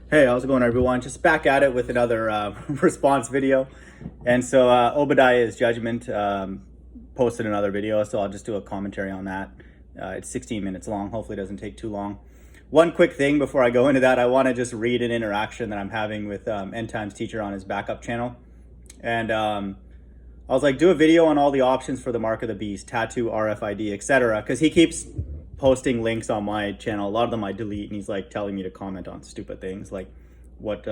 Hey, how's it going, everyone? Just back at it with another response video. And so Obadiah's Judgement posted another video, so I'll just do a commentary on that. It's 16 minutes long. Hopefully it doesn't take too long. One quick thing before I go into that, I want to just read an interaction that I'm having with End Times Teacher on his backup channel. And I was like, do a video on all the options for the Mark of the Beast, tattoo, RFID, etc. Because he keeps posting links on my channel. A lot of them I delete, and he's like telling me to comment on stupid things like what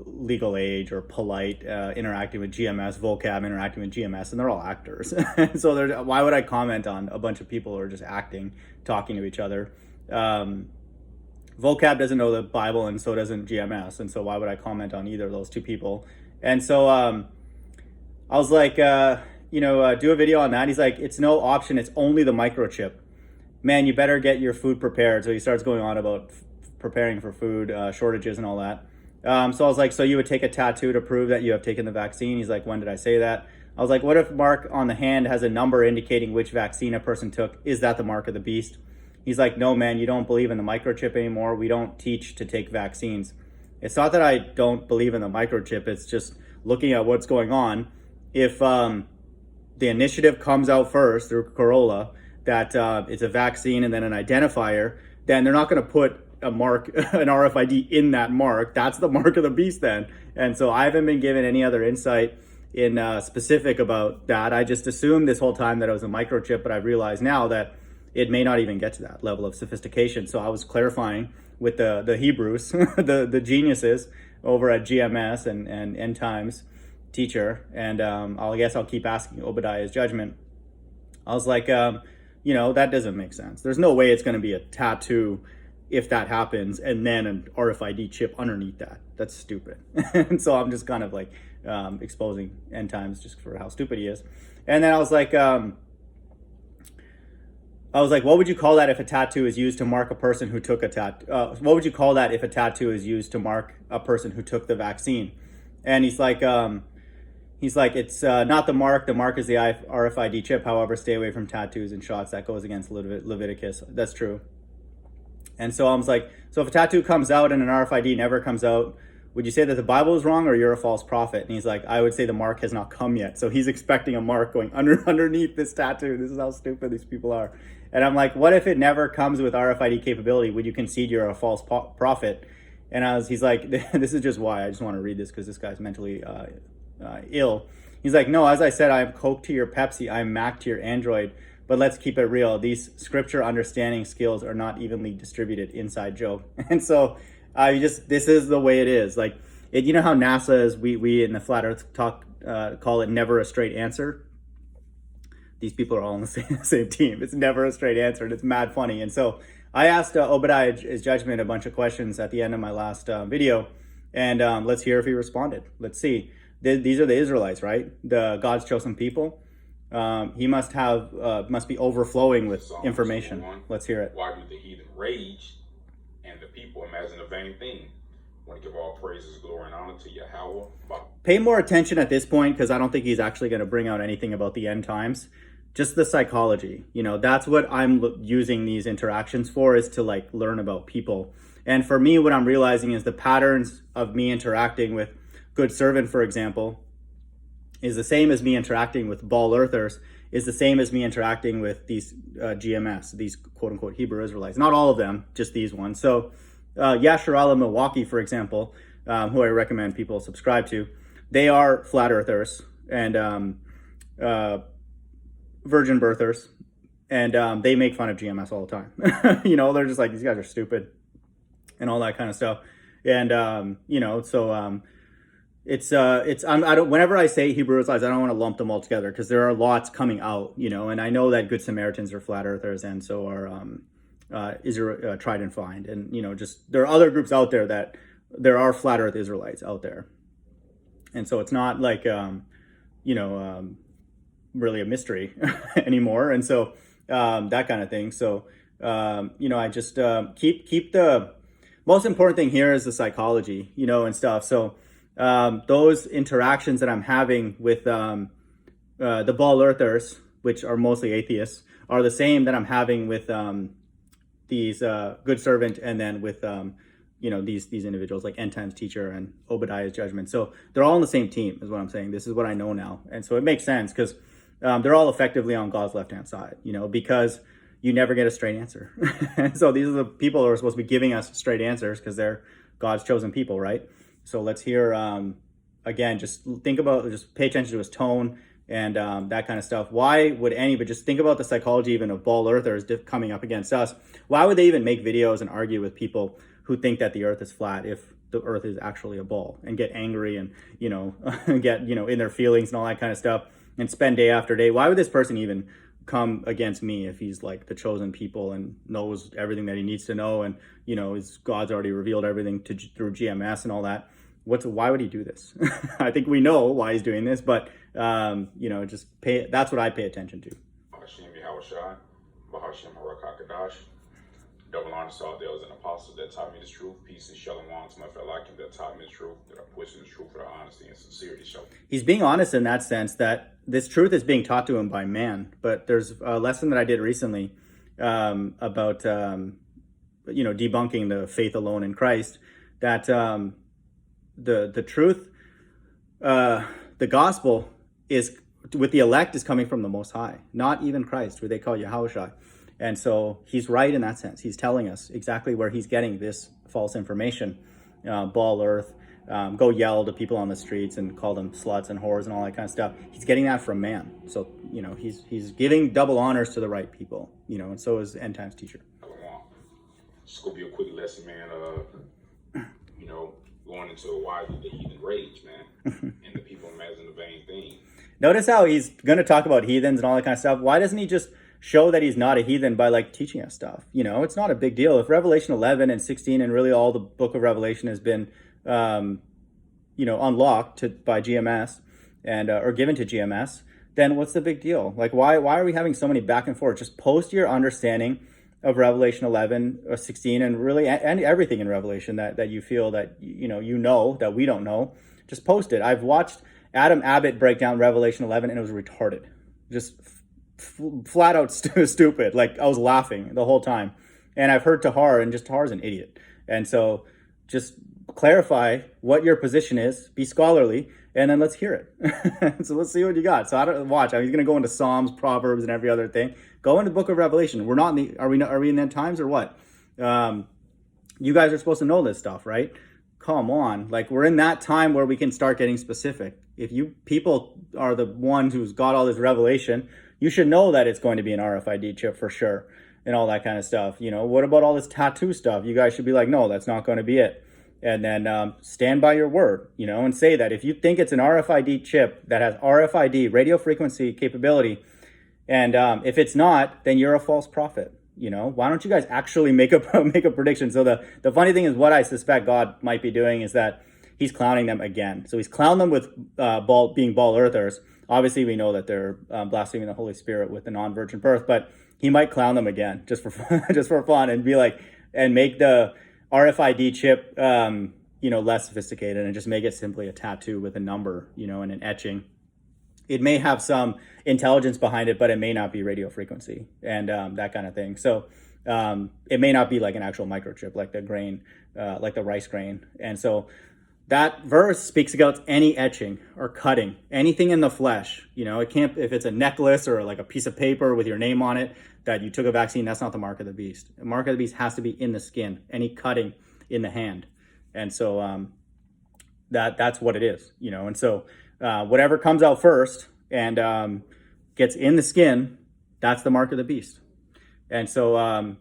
legal age or polite interacting with GMS, vocab interacting with GMS, and they're all actors. So why would I comment on a bunch of people who are just acting, talking to each other? Vocab doesn't know the Bible, and so doesn't GMS, and so why would I comment on either of those two people? And so I was like, do a video on that. He's like, it's no option, it's only the microchip. Man, you better get your food prepared. So he starts going on about preparing for food, shortages and all that. So I was like, so you would take a tattoo to prove that you have taken the vaccine? He's like, when did I say that? I was like, what if mark on the hand has a number indicating which vaccine a person took? Is that the mark of the beast? He's like, no, man, you don't believe in the microchip anymore. We don't teach to take vaccines. It's not that I don't believe in the microchip. It's just looking at what's going on. If the initiative comes out first through Corolla, that it's a vaccine and then an identifier, then they're not going to put a mark, an RFID in that mark. That's the mark of the beast then. And so I haven't been given any other insight in specific about that. I just assumed this whole time that it was a microchip, but I realize now that it may not even get to that level of sophistication. So I was clarifying with the Hebrews, the geniuses over at GMS and End Times Teacher. And I guess I'll keep asking Obadiah's Judgement. I was like, that doesn't make sense. There's no way it's going to be a tattoo if that happens and then an RFID chip underneath that. That's stupid. And so I'm just kind of like exposing End Times just for how stupid he is. And then I was like, what would you call that if a tattoo is used to mark a person who took a tattoo? What would you call that if a tattoo is used to mark a person who took the vaccine? And he's like, it's not the mark. The mark is the RFID chip. However, stay away from tattoos and shots. That goes against Leviticus. That's true. And so I was like, so if a tattoo comes out and an RFID never comes out, would you say that the Bible is wrong or you're a false prophet? And he's like, I would say the mark has not come yet. So he's expecting a mark going underneath this tattoo. This is how stupid these people are. And I'm like, what if it never comes with RFID capability? Would you concede you're a false prophet? And he's like, this is just why. I just want to read this because this guy's mentally ill. He's like, no, as I said, I'm Coke to your Pepsi, I'm Mac to your Android, but let's keep it real. These scripture understanding skills are not evenly distributed. Inside joke. And so this is the way it is. Like, you know how NASA is, we in the Flat Earth talk call it never a straight answer. These people are all on the same team. It's never a straight answer, and it's mad funny. And so I asked Obadiah's Judgement a bunch of questions at the end of my last video, and let's hear if he responded. Let's see. These are the Israelites, right? The God's chosen people. He must be overflowing with information. Let's hear it. Why do the heathen rage and the people imagine a vain thing? I want to give all praises, glory, and honor to Yahweh. Pay more attention at this point because I don't think he's actually going to bring out anything about the end times. Just the psychology. That's what I'm using these interactions for, is to like learn about people. And for me, what I'm realizing is the patterns of me interacting with Good Servant, for example, is the same as me interacting with Ball Earthers, is the same as me interacting with these GMS, these quote-unquote Hebrew Israelites. Not all of them, just these ones. So Yasharala Milwaukee, for example, who I recommend people subscribe to, they are Flat Earthers and virgin birthers, and they make fun of GMS all the time. They're just like, these guys are stupid and all that kind of stuff. And, whenever I say Hebrew Israelites, I don't want to lump them all together because there are lots coming out, and I know that Good Samaritans are Flat Earthers, and so are Israel, Tried and Find. And, there are other groups out there that there are Flat Earth Israelites out there. And so it's not like, really a mystery anymore. And so that kind of thing. So, I just keep the most important thing here is the psychology, and stuff. So those interactions that I'm having with the Ball Earthers, which are mostly atheists, are the same that I'm having with these Good Servant and then with these individuals like End Times Teacher and Obadiah's Judgement. So they're all on the same team, is what I'm saying. This is what I know now, and so it makes sense because they're all effectively on God's left-hand side, because you never get a straight answer. And so these are the people who are supposed to be giving us straight answers because they're God's chosen people, right? So let's hear, again, just pay attention to his tone and that kind of stuff. Why would anybody, just think about the psychology even of ball earthers coming up against us. Why would they even make videos and argue with people who think that the earth is flat if the earth is actually a ball, and get angry and, get, in their feelings and all that kind of stuff and spend day after day? Why would this person even come against me if he's like the chosen people and knows everything that he needs to know, and God's already revealed everything through GMS and all that? Why would he do this? I think we know why he's doing this, but that's what I pay attention to. Double honor to all those and apostles that taught me this truth. Peace and shalom to my fellow Akim that taught me the truth, that are pushing the truth for the honesty and sincerity. So he's being honest in that sense, that this truth is being taught to him by man. But there's a lesson that I did recently about debunking the faith alone in Christ. That the truth, the gospel is with the elect is coming from the Most High, not even Christ, who they call Yahushua. And so he's right in that sense. He's telling us exactly where he's getting this false information. Ball earth, go yell to people on the streets and call them sluts and whores and all that kind of stuff. He's getting that from man. So, he's giving double honors to the right people, and so is End Times Teacher. It's going to be a quick lesson, man. Going into why the heathen rage, man. And the people imagine the vain thing. Notice how he's going to talk about heathens and all that kind of stuff. Why doesn't he just show that he's not a heathen by teaching us stuff? It's not a big deal. If Revelation 11 and 16 and really all the book of Revelation has been, unlocked by GMS and or given to GMS, then what's the big deal? Why are we having so many back and forth? Just post your understanding of Revelation 11 or 16 and really and everything in Revelation that you feel that that we don't know. Just post it. I've watched Adam Abbott break down Revelation 11 and it was retarded. Just flat out stupid. I was laughing the whole time. And I've heard Tahar, and just Tahar's an idiot. And so just clarify what your position is, be scholarly, and then let's hear it. So let's see what you got. So he's going to go into Psalms, Proverbs, and every other thing. Go into the book of Revelation. We're not in the, are we in end times or what? You guys are supposed to know this stuff, right? Come on. We're in that time where we can start getting specific. If you people are the ones who's got all this revelation, you should know that it's going to be an RFID chip for sure and all that kind of stuff. What about all this tattoo stuff? You guys should be like, no, that's not going to be it. And then stand by your word, and say that if you think it's an RFID chip that has RFID, radio frequency capability, and if it's not, then you're a false prophet. Why don't you guys actually make a prediction? So the funny thing is, what I suspect God might be doing is that he's clowning them again. So he's clowned them with being ball earthers. Obviously, we know that they're blaspheming the Holy Spirit with the non-virgin birth, but he might clown them again just for fun and be and make the RFID chip, less sophisticated and just make it simply a tattoo with a number, and an etching. It may have some intelligence behind it, but it may not be radio frequency and that kind of thing. So it may not be like an actual microchip, like the grain, like the rice grain. And so that verse speaks about any etching or cutting, anything in the flesh. It can't, if it's a necklace or a piece of paper with your name on it that you took a vaccine, that's not the mark of the beast. The mark of the beast has to be in the skin, any cutting in the hand. And so that's what it is, and so whatever comes out first and gets in the skin, that's the mark of the beast. And so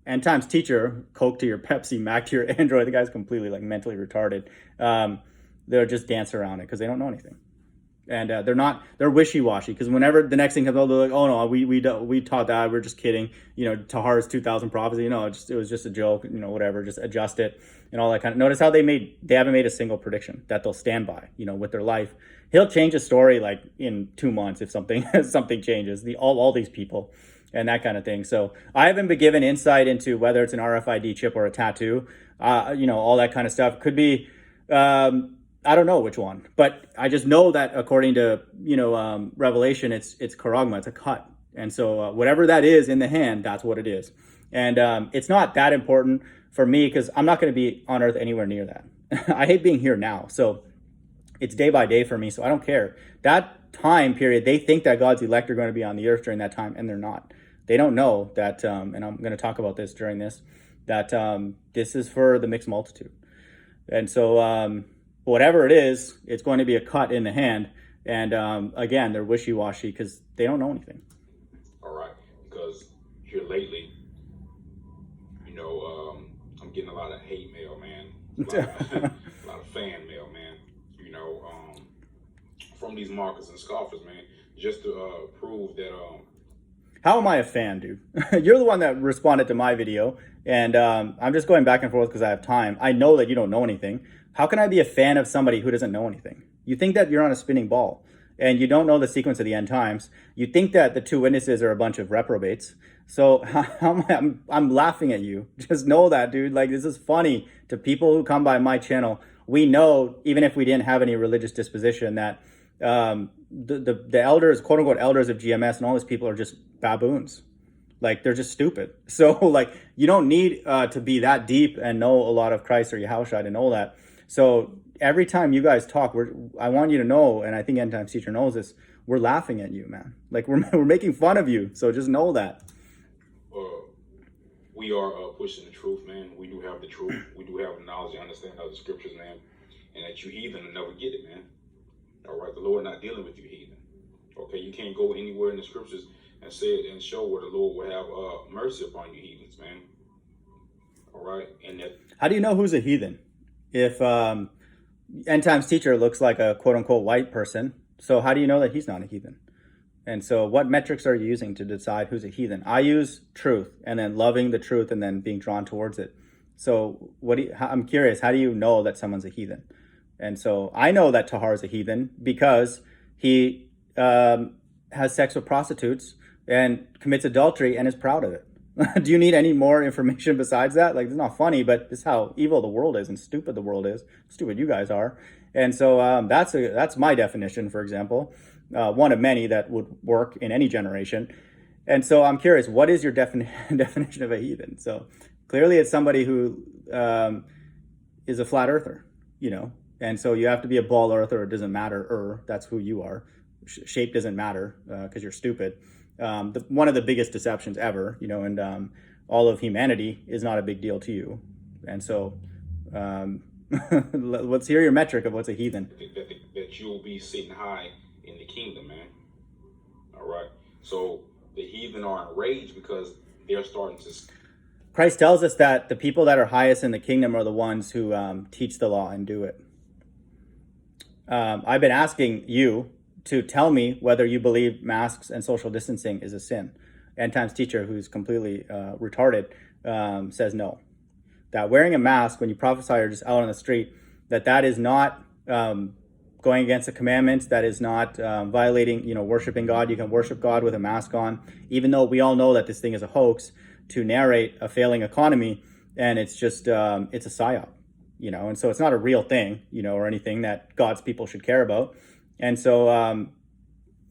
End Times Teacher, Coke to your Pepsi, Mac to your Android, the guy's completely mentally retarded. They'll just dance around it because they don't know anything. And they're wishy-washy because whenever the next thing comes out, they're like, oh no, we taught that, we're just kidding. Tahar's 2000 prophecy, it was just a joke, whatever, just adjust it and all that kind of. Notice how they haven't made a single prediction that they'll stand by, with their life. He'll change a story in 2 months if something changes. All these people and that kind of thing. So I haven't been given insight into whether it's an RFID chip or a tattoo, all that kind of stuff. Could be, I don't know which one, but I just know that according to, Revelation, it's charagma, it's a cut. And so whatever that is in the hand, that's what it is. And it's not that important for me, because I'm not going to be on earth anywhere near that. I hate being here now. So it's day by day for me. So I don't care. That time period, they think that God's elect are going to be on the earth during that time, and they're not. They don't know that, and I'm going to talk about this during this, that this is for the mixed multitude. And so whatever it is, it's going to be a cut in the hand. And again, they're wishy-washy because they don't know anything. All right, because here lately, I'm getting a lot of hate mail, man. A lot of fan mail, man. From these mockers and scoffers, man, just to prove that. How am I a fan, dude? You're the one that responded to my video, and I'm just going back and forth because I have time. I know that you don't know anything. How can I be a fan of somebody who doesn't know anything? You think that you're on a spinning ball, and you don't know the sequence of the end times. You think that the two witnesses are a bunch of reprobates. So I'm laughing at you. Just know that, dude. Like, this is funny to people who come by my channel. We know, even if we didn't have any religious disposition, that the elders, quote unquote elders of GMS and all these people are just baboons. Like, they're just stupid. So like, you don't need to be that deep and know a lot of Christ or Yahushua to know that. So every time you guys talk, I want you to know, and I think End Times Teacher knows this, we're laughing at you, man. Like, we're making fun of you. So just know that. We are pushing the truth, man. We do have the truth. We do have the knowledge and understanding of the scriptures, man. And that you heathen will never get it, man. All right, the Lord not dealing with you, heathen. Okay, you can't go anywhere in the scriptures and say it and show where the Lord will have mercy upon you, heathens, man. All right, and that. How do you know who's a heathen? If End Times Teacher looks like a quote unquote white person, so how do you know that he's not a heathen? And so what metrics are you using to decide who's a heathen? I use truth, and then loving the truth, and then being drawn towards it. So I'm curious, how do you know that someone's a heathen? And so I know that Tahar is a heathen because he has sex with prostitutes and commits adultery and is proud of it. Do you need any more information besides that? Like, it's not funny, but this is how evil the world is and stupid the world is. Stupid you guys are. And so that's my definition, for example. One of many that would work in any generation. And so I'm curious, what is your definition of a heathen? So clearly it's somebody who is a flat earther, and so you have to be a ball earther. It doesn't matter, that's who you are. Shape doesn't matter because you're stupid. One of the biggest deceptions ever, and all of humanity is not a big deal to you. And so let's hear your metric of what's a heathen. That you'll be sitting high in the kingdom, man. All right. So the heathen are enraged because they're starting to. Christ tells us that the people that are highest in the kingdom are the ones who teach the law and do it. I've been asking you to tell me whether you believe masks and social distancing is a sin. End Times Teacher, who's completely retarded, says no. That wearing a mask when you prophesy or just out on the street, that is not going against the commandments, that is not violating, worshiping God. You can worship God with a mask on, even though we all know that this thing is a hoax to narrate a failing economy, and it's just, it's a psyop, and so it's not a real thing, or anything that God's people should care about. And so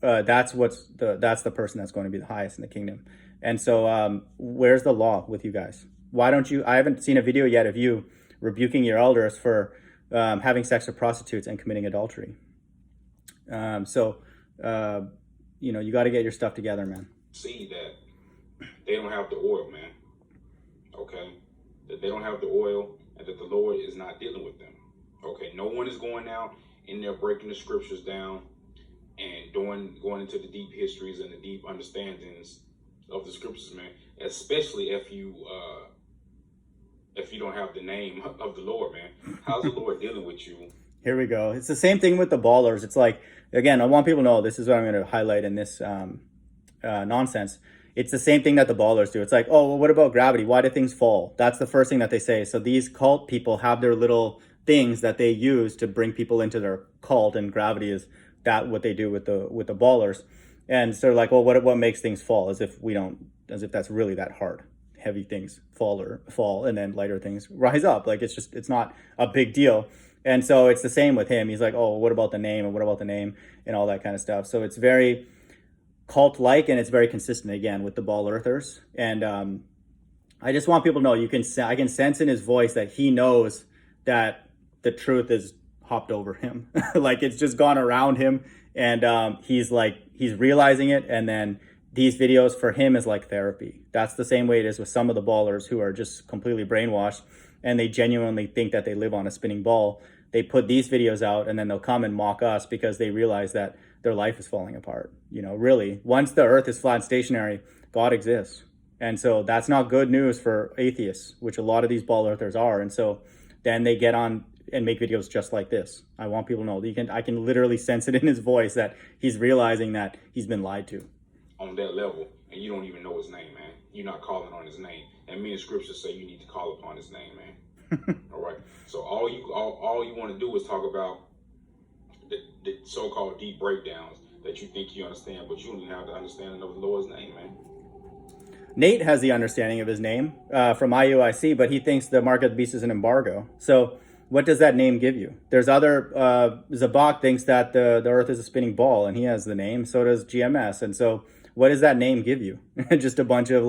that's the person that's going to be the highest in the kingdom. And so where's the law with you guys? Why don't you, I haven't seen a video yet of you rebuking your elders for having sex with prostitutes and committing adultery. You got to get your stuff together, man. See that they don't have the oil, man. Okay? That they don't have the oil and that the Lord is not dealing with them. Okay? No one is going out in there breaking the scriptures down and going into the deep histories and the deep understandings of the scriptures, man. Especially if you don't have the name of the Lord, man. How's the Lord dealing with you? Here we go. It's the same thing with the ballers. It's like, again, I want people to know, this is what I'm going to highlight in this nonsense. It's the same thing that the ballers do. It's like, oh, well, what about gravity? Why do things fall? That's the first thing that they say. So these cult people have their little things that they use to bring people into their cult, and gravity is that what they do with the ballers. And so they're like, well, what makes things fall? As if that's really that hard. Heavy things fall, and then lighter things rise up. Like, it's not a big deal. And so it's the same with him. He's like, oh, what about the name? And what about the name? And all that kind of stuff. So it's very cult-like, and it's very consistent, again, with the ball earthers. And I just want people to know I can sense in his voice that he knows that the truth is hopped over him. Like it's just gone around him, and he's realizing it. And then these videos for him is like therapy. That's the same way it is with some of the ballers who are just completely brainwashed and they genuinely think that they live on a spinning ball. They put these videos out and then they'll come and mock us because they realize that their life is falling apart. You know, really, once the earth is flat and stationary, God exists. And so that's not good news for atheists, which a lot of these ball earthers are. And so then they get on and make videos just like this. I want people to know I can literally sense it in his voice that he's realizing that he's been lied to. On that level, and you don't even know his name, man. You're not calling on his name. And many scriptures say you need to call upon his name, man. All right. So all you want to do is talk about the so-called deep breakdowns that you think you understand, but you don't even have the understanding of the Lord's name, man. Nate has the understanding of his name from IUIC, but he thinks the mark of the beast is an embargo. So what does that name give you? There's other, Zabak thinks that the earth is a spinning ball, and he has the name. So does GMS. And so what does that name give you? Just a bunch of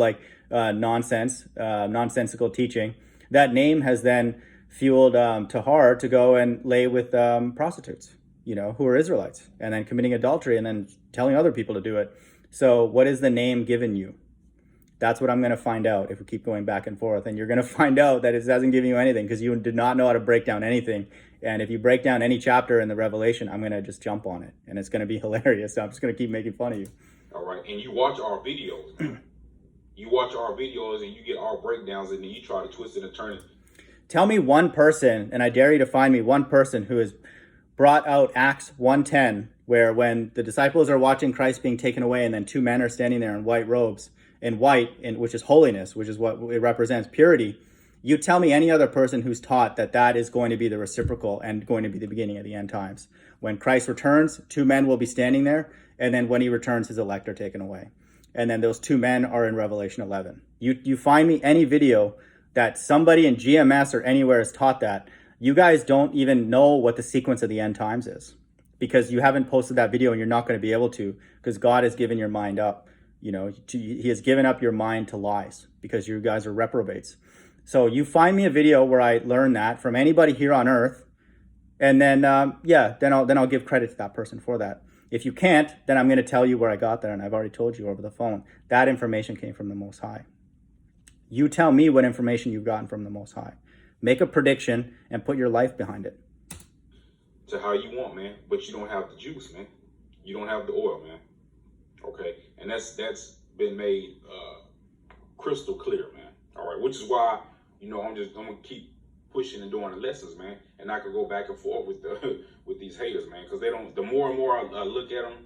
nonsensical teaching. That name has then fueled Tahar to go and lay with prostitutes, you know, who are Israelites, and then committing adultery and then telling other people to do it. So what is the name given you? That's what I'm going to find out if we keep going back and forth. And you're going to find out that it doesn't give you anything because you did not know how to break down anything. And if you break down any chapter in the Revelation, I'm going to just jump on it. And it's going to be hilarious. So I'm just going to keep making fun of you. All right. And you watch our videos. You watch our videos and you get our breakdowns and then you try to twist it and turn it. Tell me one person, and I dare you to find me one person who has brought out Acts 1:10, where when the disciples are watching Christ being taken away and then two men are standing there in white robes, which is holiness, which is what it represents, purity. You tell me any other person who's taught that is going to be the reciprocal and going to be the beginning of the end times. When Christ returns, two men will be standing there, and then when he returns, his elect are taken away. And then those two men are in Revelation 11. You find me any video that somebody in GMS or anywhere has taught that. You guys don't even know what the sequence of the end times is because you haven't posted that video and you're not going to be able to because God has given your mind up. You know, he has given up your mind to lies because you guys are reprobates. So you find me a video where I learn that from anybody here on earth. And then, then I'll give credit to that person for that. If you can't, then I'm going to tell you where I got that. And I've already told you over the phone. That information came from the Most High. You tell me what information you've gotten from the Most High. Make a prediction and put your life behind it. To how you want, man. But you don't have the juice, man. You don't have the oil, man. Okay, and that's been made crystal clear, man. All right, which is why I'm gonna keep pushing and doing the lessons, man. And I could go back and forth with with these haters, man, because they don't. The more and more I look at them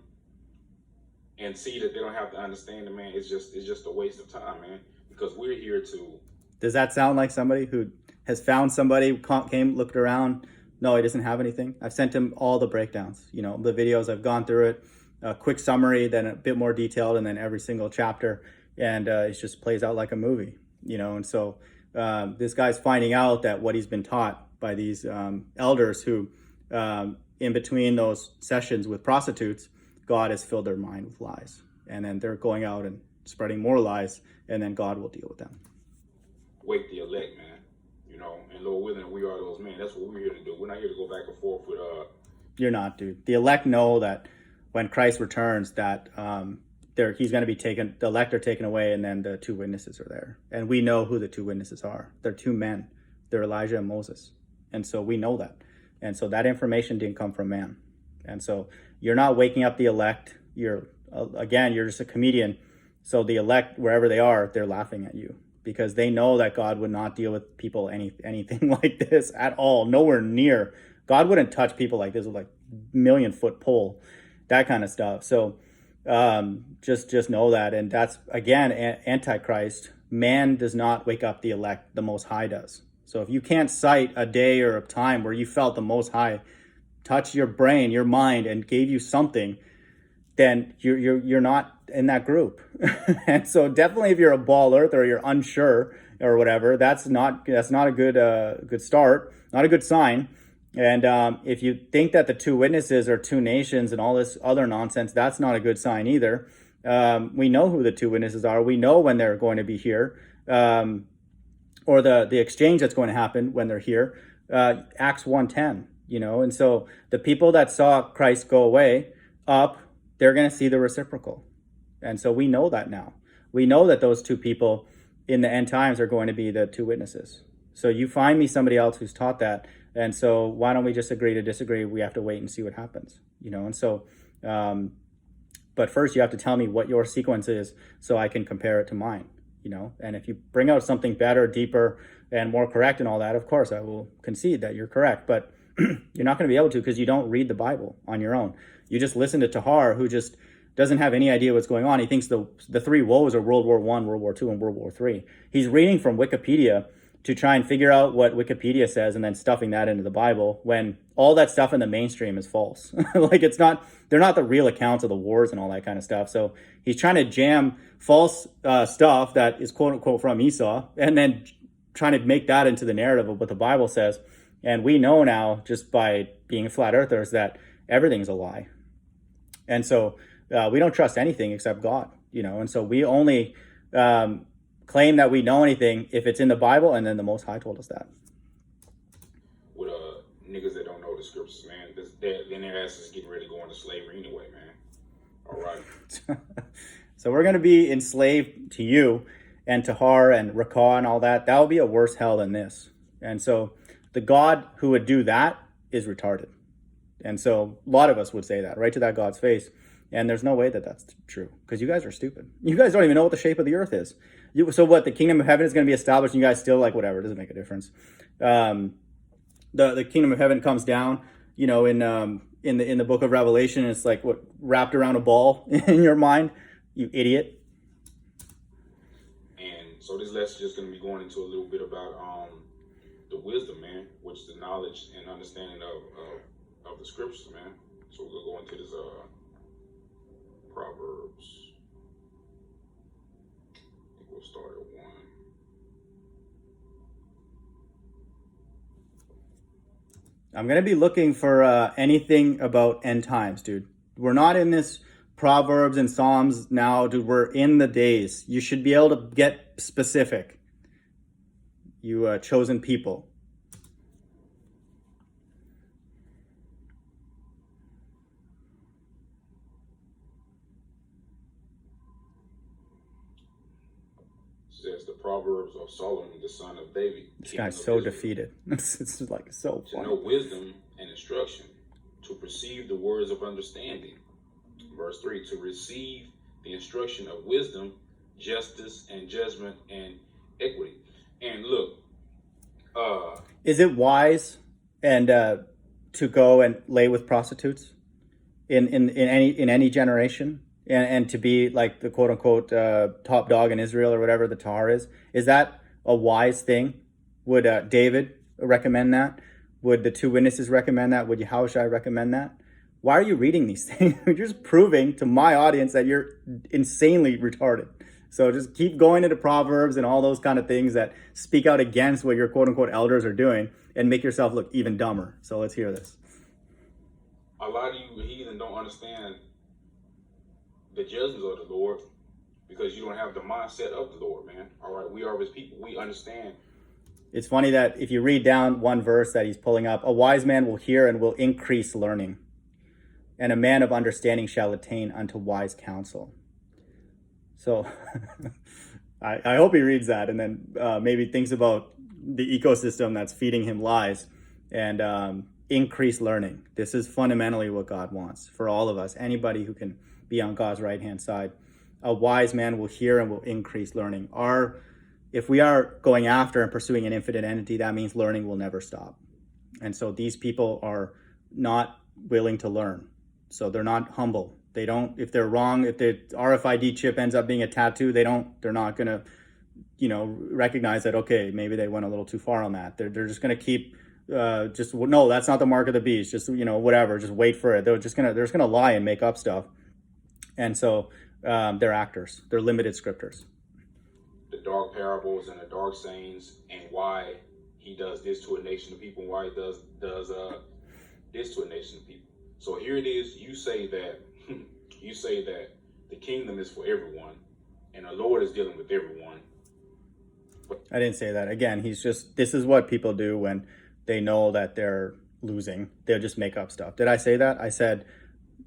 and see that they don't have to understand it, man, it's just a waste of time, man. Because we're here to. Does that sound like somebody who has found somebody, came, looked around? No, he doesn't have anything. I've sent him all the breakdowns. You know, the videos. I've gone through it. A quick summary, then a bit more detailed, and then every single chapter, and it just plays out like a movie, you know. And so this guy's finding out that what he's been taught by these elders who, in between those sessions with prostitutes, God has filled their mind with lies, and then they're going out and spreading more lies, and then God will deal with them. Wake the elect, man. You know, and Lord willing, we are those men. That's what we're here to do. We're not here to go back and forth with. You're not, dude. The elect know that. When Christ returns, that he's going to be taken, the elect are taken away, and then the two witnesses are there. And we know who the two witnesses are. They're two men. They're Elijah and Moses. And so we know that. And so that information didn't come from man. And so you're not waking up the elect. You're just a comedian. So the elect, wherever they are, they're laughing at you because they know that God would not deal with people anything like this at all. Nowhere near. God wouldn't touch people like this with like million-foot pole. That kind of stuff. So just know that. And that's, again, Antichrist. Man does not wake up the elect. The Most High does. So if you can't cite a day or a time where you felt the Most High touch your brain, your mind, and gave you something, then you're not in that group. And so definitely if you're a ball earth or you're unsure or whatever, that's not a good start, not a good sign. And if you think that the two witnesses are two nations and all this other nonsense, that's not a good sign either. We know who the two witnesses are. We know when they're going to be here. or the exchange that's going to happen when they're here. Acts 1:10, and so the people that saw Christ go away up, they're going to see the reciprocal. And so we know that now. We know that those two people in the end times are going to be the two witnesses. So you find me somebody else who's taught that. And so why don't we just agree to disagree? We have to wait and see what happens, and so, but first you have to tell me what your sequence is so I can compare it to mine, and if you bring out something better, deeper, and more correct and all that, of course I will concede that you're correct, but you're not going to be able to, because you don't read the Bible on your own. You just listen to Tahar, who just doesn't have any idea what's going on. He thinks the three woes are World War I, World War II, and World War III. He's reading from Wikipedia to try and figure out what Wikipedia says and then stuffing that into the Bible, when all that stuff in the mainstream is false. Like, they're not the real accounts of the wars and all that kind of stuff. So he's trying to jam false stuff that is quote unquote from Esau, and then trying to make that into the narrative of what the Bible says. And we know now, just by being flat earthers, that everything's a lie. And so we don't trust anything except God, and so we only claim that we know anything if it's in the Bible, and then the Most High told us that. With niggas that don't know the scriptures, man, then their ass is getting ready to go into slavery anyway, man. All right. So we're going to be enslaved to you and to Har and Rakah and all that. That will be a worse hell than this. And so the God who would do that is retarded. And so a lot of us would say that right to that God's face. And there's no way that that's true, because you guys are stupid. You guys don't even know what the shape of the earth is. So what, the kingdom of heaven is going to be established and you guys still like, whatever, it doesn't make a difference. The kingdom of heaven comes down, in the book of Revelation, and it's like, what, wrapped around a ball in your mind, you idiot. And so this lesson is just going to be going into a little bit about the wisdom, man, which is the knowledge and understanding of the scriptures, man. So we're going to go into this Proverbs. I think we'll start at 1. I'm going to be looking for anything about end times, dude. We're not in this Proverbs and Psalms now, dude. We're in the days. You should be able to get specific. You chosen people. Says the Proverbs of Solomon, the son of David. This guy's so defeated. It's like so funny. To know wisdom and instruction, to perceive the words of understanding. Verse 3, to receive the instruction of wisdom, justice, and judgment, and equity. And look, is it wise and to go and lay with prostitutes in any generation? And to be like the quote unquote top dog in Israel or whatever the Tahar is that a wise thing? Would David recommend that? Would the two witnesses recommend that? Would Yahushua recommend that? Why are you reading these things? You're just proving to my audience that you're insanely retarded. So just keep going into Proverbs and all those kind of things that speak out against what your quote unquote elders are doing and make yourself look even dumber. So let's hear this. A lot of you heathen don't understand the judgments of the Lord, because you don't have the mindset of the Lord, man. All right, we are his people. We understand. It's funny that if you read down one verse that he's pulling up, a wise man will hear and will increase learning, and a man of understanding shall attain unto wise counsel. So I hope he reads that and then maybe thinks about the ecosystem that's feeding him lies and increase learning. This is fundamentally what God wants for all of us. Anybody who can be on God's right-hand side. A wise man will hear and will increase learning. If we are going after and pursuing an infinite entity, that means learning will never stop. And so these people are not willing to learn. So they're not humble. They don't, if they're wrong, if the RFID chip ends up being a tattoo, they're not going to, recognize that, okay, maybe they went a little too far on that. They're just going to keep no, that's not the mark of the beast. Just, whatever, just wait for it. They're just going to lie and make up stuff. And so they're actors. They're limited scripters. The dark parables and the dark sayings, and why he does this to a nation of people, and why he does this to a nation of people. So here it is. You say that the kingdom is for everyone, and the Lord is dealing with everyone. I didn't say that. Again, this is what people do when they know that they're losing. They'll just make up stuff. Did I say that? I said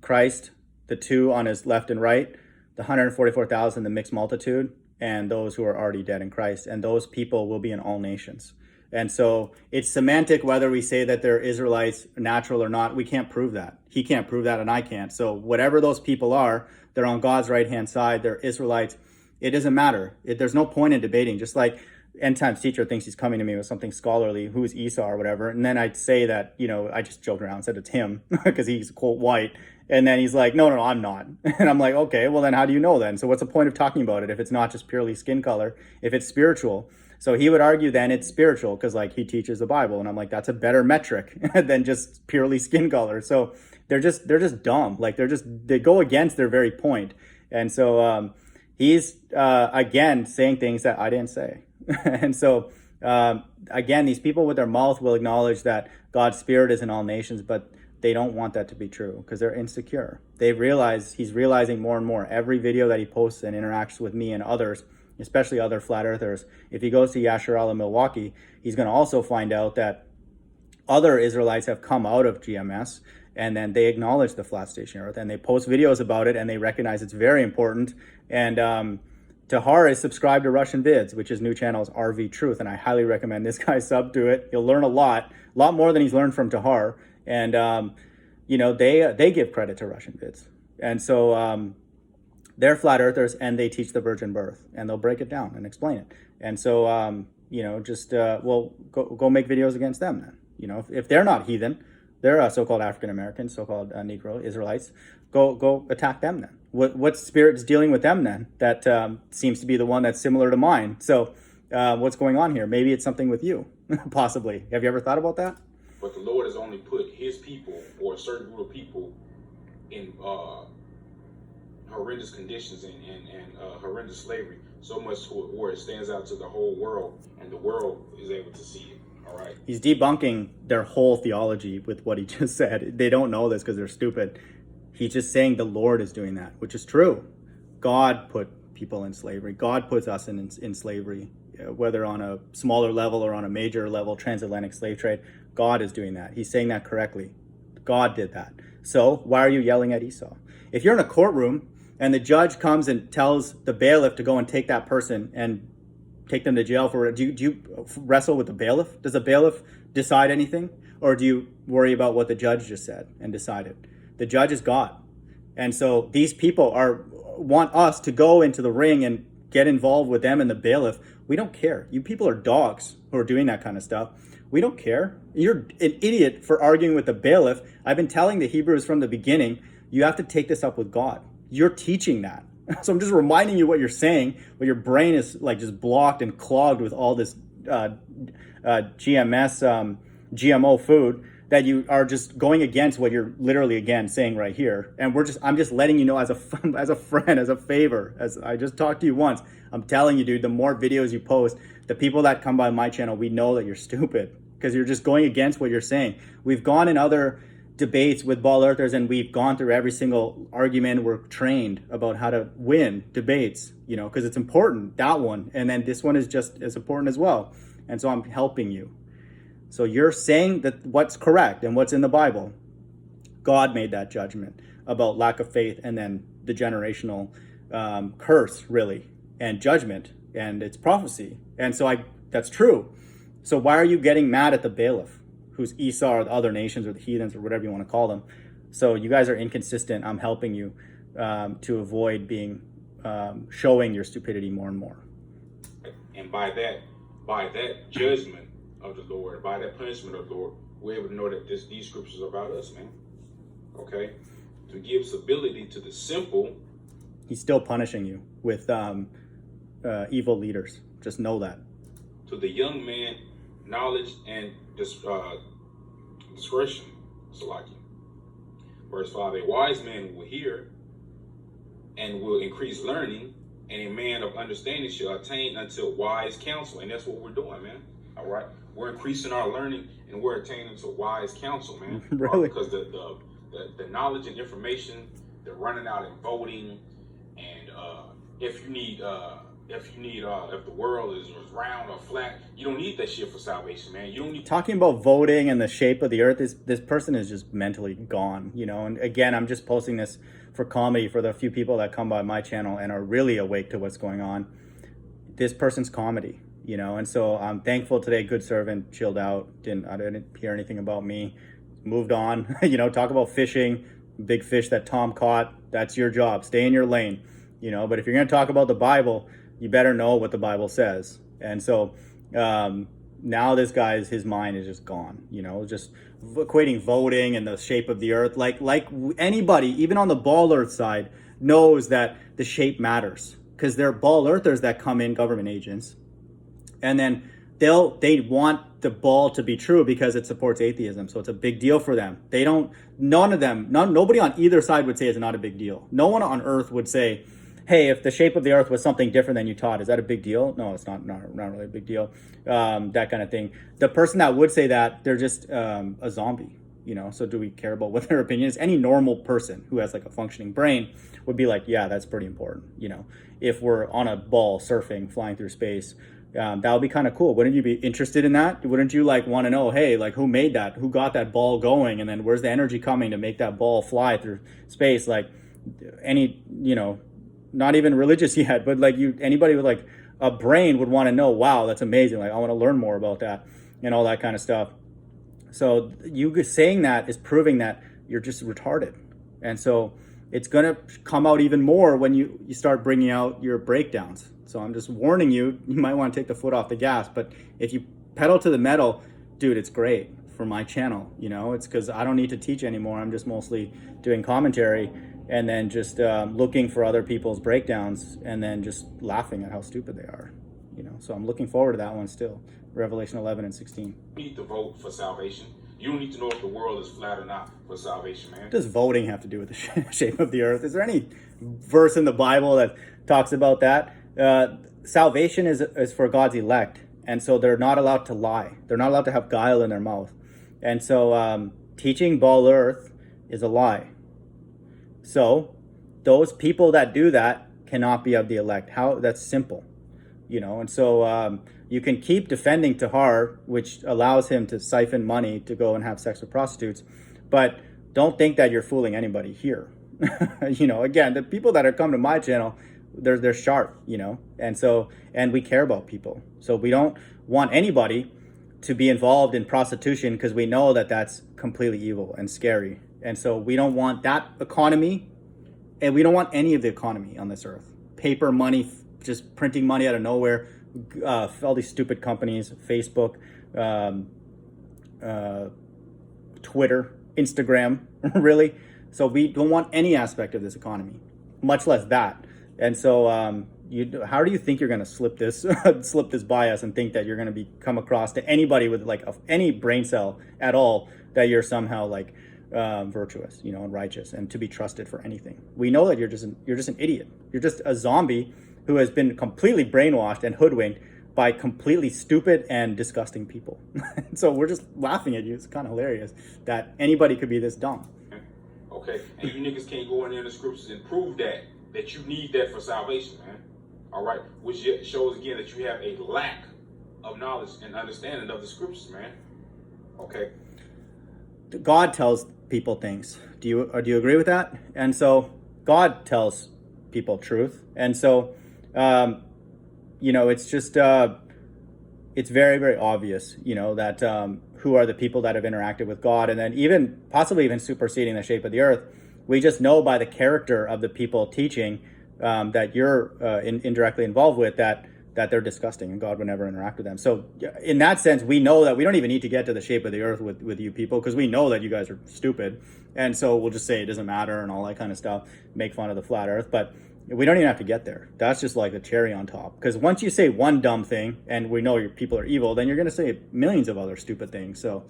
Christ, the two on his left and right, the 144,000, the mixed multitude, and those who are already dead in Christ. And those people will be in all nations. And so it's semantic whether we say that they're Israelites, natural or not. We can't prove that. He can't prove that, and I can't. So whatever those people are, they're on God's right-hand side. They're Israelites. It doesn't matter. There's no point in debating. Just like end times teacher thinks he's coming to me with something scholarly, who's Esau or whatever. And then I'd say that, I just joked around and said it's him because he's quote white. And then he's like, no, I'm not. And I'm like, okay, well then how do you know then? So what's the point of talking about it if it's not just purely skin color, if it's spiritual? So he would argue then it's spiritual because like he teaches the Bible. And I'm like, that's a better metric than just purely skin color. So they're just dumb. Like they go against their very point. And so he's again saying things that I didn't say. And so again, these people with their mouth will acknowledge that God's spirit is in all nations, but they don't want that to be true because they're insecure. He's realizing more and more every video that he posts and interacts with me and others, especially other flat earthers. If he goes to Yasharala, Milwaukee, he's going to also find out that other Israelites have come out of GMS and then they acknowledge the flat station earth and they post videos about it and they recognize it's very important. And Tahar is subscribed to Russian Vids, which his new channel is RV Truth, and I highly recommend this guy sub to it. You'll learn a lot more than he's learned from Tahar. And they give credit to Russian Vids, and so they're flat earthers and they teach the virgin birth and they'll break it down and explain it. And so go make videos against them then. If they're not heathen, they're so-called African Americans, so-called Negro Israelites. Go attack them then. What spirit is dealing with them then? That seems to be the one that's similar to mine. So what's going on here? Maybe it's something with you, possibly. Have you ever thought about that? But the Lord has only put his people or a certain group of people in horrendous conditions and horrendous slavery, so much where it stands out to the whole world and the world is able to see it. All right. He's debunking their whole theology with what he just said. They don't know this because they're stupid. He's just saying the Lord is doing that, which is true. God put people in slavery. God puts us in slavery, whether on a smaller level or on a major level, transatlantic slave trade. God is doing that. He's saying that correctly. God did that. So why are you yelling at Esau? If you're in a courtroom and the judge comes and tells the bailiff to go and take that person and take them to jail for it, do you wrestle with the bailiff? Does the bailiff decide anything? Or do you worry about what the judge just said and decided? The judge is God. And so these people want us to go into the ring and get involved with them and the bailiff. We don't care. You people are dogs who are doing that kind of stuff. We don't care. You're an idiot for arguing with the bailiff. I've been telling the Hebrews from the beginning, you have to take this up with God. You're teaching that. So I'm just reminding you what you're saying, but your brain is like just blocked and clogged with all this GMO food that you are just going against what you're literally again saying right here. And I'm just letting you know as a friend, as a favor, as I just talked to you once. I'm telling you, dude, the more videos you post, the people that come by my channel, we know that you're stupid because you're just going against what you're saying. We've gone in other debates with ball earthers and we've gone through every single argument. We're trained about how to win debates, because it's important, that one. And then this one is just as important as well. And so I'm helping you. So you're saying that what's correct and what's in the Bible. God made that judgment about lack of faith and then the generational curse, really, and judgment, and it's prophecy. And so that's true. So why are you getting mad at the bailiff, who's Esau or the other nations or the heathens or whatever you want to call them? So you guys are inconsistent. I'm helping you to avoid showing your stupidity more and more. And by that judgment of the Lord, by that punishment of the Lord, we're able to know that these scriptures are about us, man. Okay? To give stability to the simple. He's still punishing you with evil leaders. Just know that. To the young man, knowledge and discretion. Salaki. Verse 5, a wise man will hear and will increase learning, and a man of understanding shall attain unto wise counsel. And that's what we're doing, man. All right? We're increasing our learning and we're attaining to wise counsel, man. Really? Because the knowledge and information, they're running out and voting. And if you need if you need, if the world is round or flat, you don't need that shit for salvation, man. You don't need. Talking about voting and the shape of the earth, this person is just mentally gone, you know. And again, I'm just posting this for comedy for the few people that come by my channel and are really awake to what's going on. This person's comedy, you know. And so I'm thankful today. Good servant, chilled out, I didn't hear anything about me, moved on. You know, talk about fishing, big fish that Tom caught. That's your job. Stay in your lane, you know. But if you're going to talk about the Bible, you better know what the Bible says. And so now this guy's, his mind is just gone, you know, just equating voting and the shape of the earth. Like anybody, even on the ball earth side, knows that the shape matters, because they're ball earthers that come in, government agents, and then they want the ball to be true because it supports atheism. So it's a big deal for them. Nobody on either side would say it's not a big deal. No one on earth would say, hey, if the shape of the earth was something different than you taught, is that a big deal? No, it's not really a big deal. That kind of thing. The person that would say that, they're just a zombie, you know. So do we care about what their opinion is? Any normal person who has like a functioning brain would be like, yeah, that's pretty important, you know. If we're on a ball surfing, flying through space, that would be kind of cool. Wouldn't you be interested in that? Wouldn't you like want to know, hey, like who made that? Who got that ball going? And then where's the energy coming to make that ball fly through space? Like any, you know, not even religious yet, but like anybody with like a brain would want to know, wow, that's amazing. Like I want to learn more about that and all that kind of stuff. So you saying that is proving that you're just retarded. And so it's going to come out even more when you start bringing out your breakdowns. So I'm just warning you, you might want to take the foot off the gas, but if you pedal to the metal, dude, it's great for my channel. You know, it's because I don't need to teach anymore. I'm just mostly doing commentary and then just looking for other people's breakdowns and then just laughing at how stupid they are, you know. So I'm looking forward to that one still. Revelation 11 and 16. You need to vote for salvation. You don't need to know if the world is flat or not for salvation, man. What does voting have to do with the shape of the earth? Is there any verse in the Bible that talks about that? Salvation is for God's elect, and so they're not allowed to lie. They're not allowed to have guile in their mouth. And so teaching ball earth is a lie. So those people that do that cannot be of the elect. How? That's simple, you know. And so you can keep defending Tahar, which allows him to siphon money to go and have sex with prostitutes, but don't think that you're fooling anybody here. You know, again, the people that are coming to my channel, they're sharp, you know, and we care about people. So we don't want anybody to be involved in prostitution because we know that that's completely evil and scary. And so we don't want that economy, and we don't want any of the economy on this earth. Paper money, just printing money out of nowhere, all these stupid companies, Facebook, Twitter, Instagram, really. So we don't want any aspect of this economy, much less that. And so how do you think you're going to slip this by us and think that you're going to come across to anybody with like any brain cell at all that you're somehow like virtuous, you know, and righteous and to be trusted for anything? We know that you're just an idiot. You're just a zombie who has been completely brainwashed and hoodwinked by completely stupid and disgusting people. So we're just laughing at you. It's kind of hilarious that anybody could be this dumb. Okay, and you niggas can't go in there in the scriptures and prove that you need that for salvation, man. All right, which shows again that you have a lack of knowledge and understanding of the scriptures, man. Okay. God tells people things. Do you agree with that? And so God tells people truth. And so, you know, it's just, it's very, very obvious, you know, that who are the people that have interacted with God, and then possibly even superseding the shape of the earth. We just know by the character of the people teaching that you're indirectly involved with that they're disgusting and God would never interact with them. So in that sense, we know that we don't even need to get to the shape of the earth with you people, because we know that you guys are stupid. And so we'll just say it doesn't matter and all that kind of stuff, make fun of the flat earth. But we don't even have to get there. That's just like the cherry on top. Because once you say one dumb thing and we know your people are evil, then you're going to say millions of other stupid things. So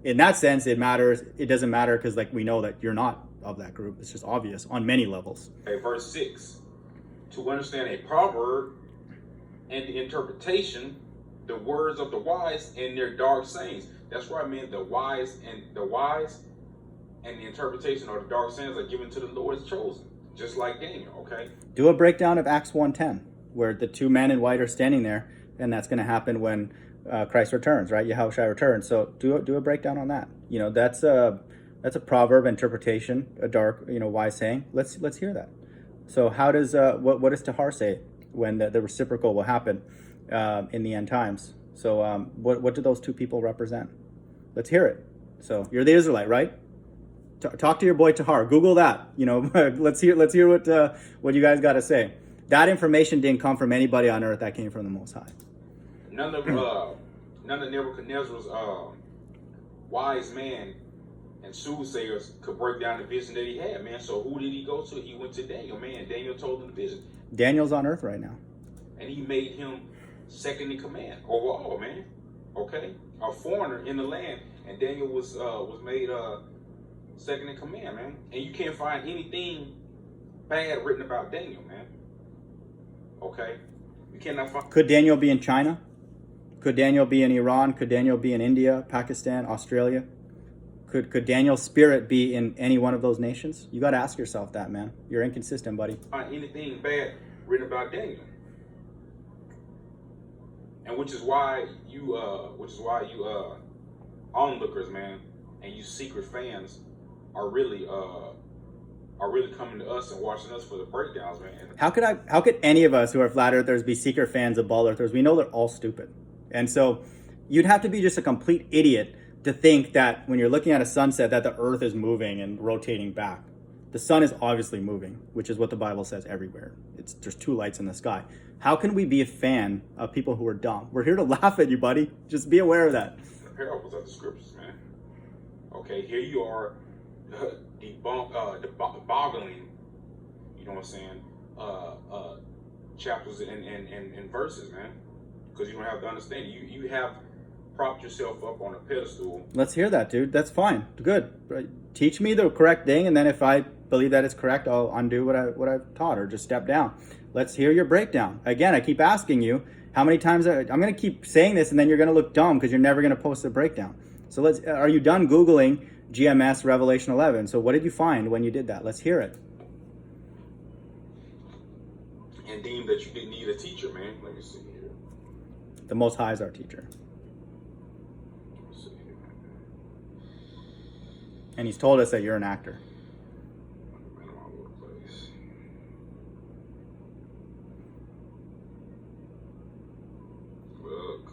in that sense, it matters. It doesn't matter because like we know that you're not of that group. It's just obvious on many levels. Okay, verse 6. To understand a proverb and the interpretation, the words of the wise and their dark sayings. That's where I mean the wise and the interpretation or the dark sayings are given to the Lord's chosen. Just like Daniel, okay? Do a breakdown of Acts 1:10. where the two men in white are standing there, and that's going to happen when Christ returns, right? Yahushua returns. So do a breakdown on that. You know, that's a proverb interpretation, a dark, wise saying. Let's hear that. So how does what does Tahar say when the reciprocal will happen in the end times? So what do those two people represent? Let's hear it. So you're the Israelite, right? Talk to your boy Tahar. Google that. Let's hear what you guys got to say. That information didn't come from anybody on earth. That came from the Most High. None of Nebuchadnezzar's wise man and soothsayers could break down the vision that he had, man. So who did he go to? He went to Daniel, man. Daniel told him the vision. Daniel's on earth right now. And he made him second in command over all, man. Okay? A foreigner in the land. And Daniel was made second in command, man. And you can't find anything bad written about Daniel, man. Okay? You cannot find... Could Daniel be in China? Could Daniel be in Iran? Could Daniel be in India, Pakistan, Australia? Could Daniel's spirit be in any one of those nations? You got to ask yourself that, man. You're inconsistent, buddy. Find anything bad written about Daniel, and which is why you onlookers, man, and you secret fans are really coming to us and watching us for the breakdowns, man. How could any of us who are flat earthers be secret fans of ball earthers? We know they're all stupid, and so you'd have to be just a complete idiot to think that when you're looking at a sunset that the earth is moving and rotating back. The sun is obviously moving, which is what the Bible says everywhere. There's two lights in the sky. How can we be a fan of people who are dumb? We're here to laugh at you, buddy. Just be aware of that. The parables of the scriptures, man. Okay, here you are boggling, you know what I'm saying, chapters and verses, man. Because you don't have the understanding. You have propped yourself up on a pedestal. Let's hear that, dude. That's fine. Good. Teach me the correct thing, and then if I believe that it's correct, I'll undo what I've taught or just step down. Let's hear your breakdown. Again, I keep asking you how many times I'm going to keep saying this, and then you're going to look dumb because you're never going to post a breakdown. So are you done Googling GMS Revelation 11? So what did you find when you did that? Let's hear it. And deemed that you didn't need a teacher, man. Let me see here. The Most High is our teacher. And he's told us that you're an actor. Look,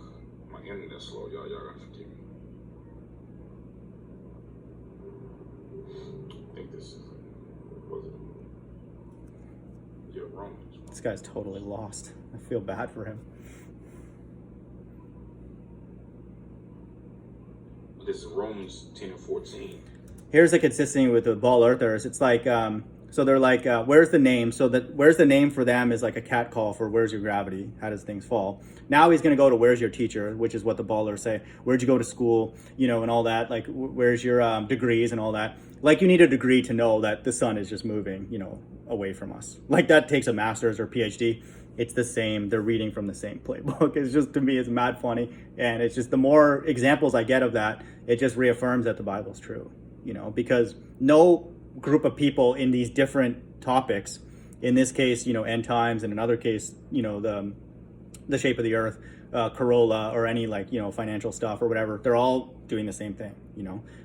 my internet's slow, y'all gotta forgive me. I think this is, was it? Yeah, Romans. This guy's totally lost. I feel bad for him. This is Romans 10 and 14. Here's the consistency with the ball earthers. It's like, so they're like, where's the name? So where's the name for them is like a cat call for where's your gravity? How does things fall? Now he's going to go to where's your teacher, which is what the ballers say. Where'd you go to school? And all that. Like, where's your degrees and all that? Like, you need a degree to know that the sun is just moving, away from us. Like, that takes a master's or PhD. It's the same. They're reading from the same playbook. It's just, to me, it's mad funny. And it's just the more examples I get of that, it just reaffirms that the Bible's true. Because no group of people in these different topics, in this case, end times, and in another case, the shape of the earth, Corolla, or any financial stuff or whatever, they're all doing the same thing.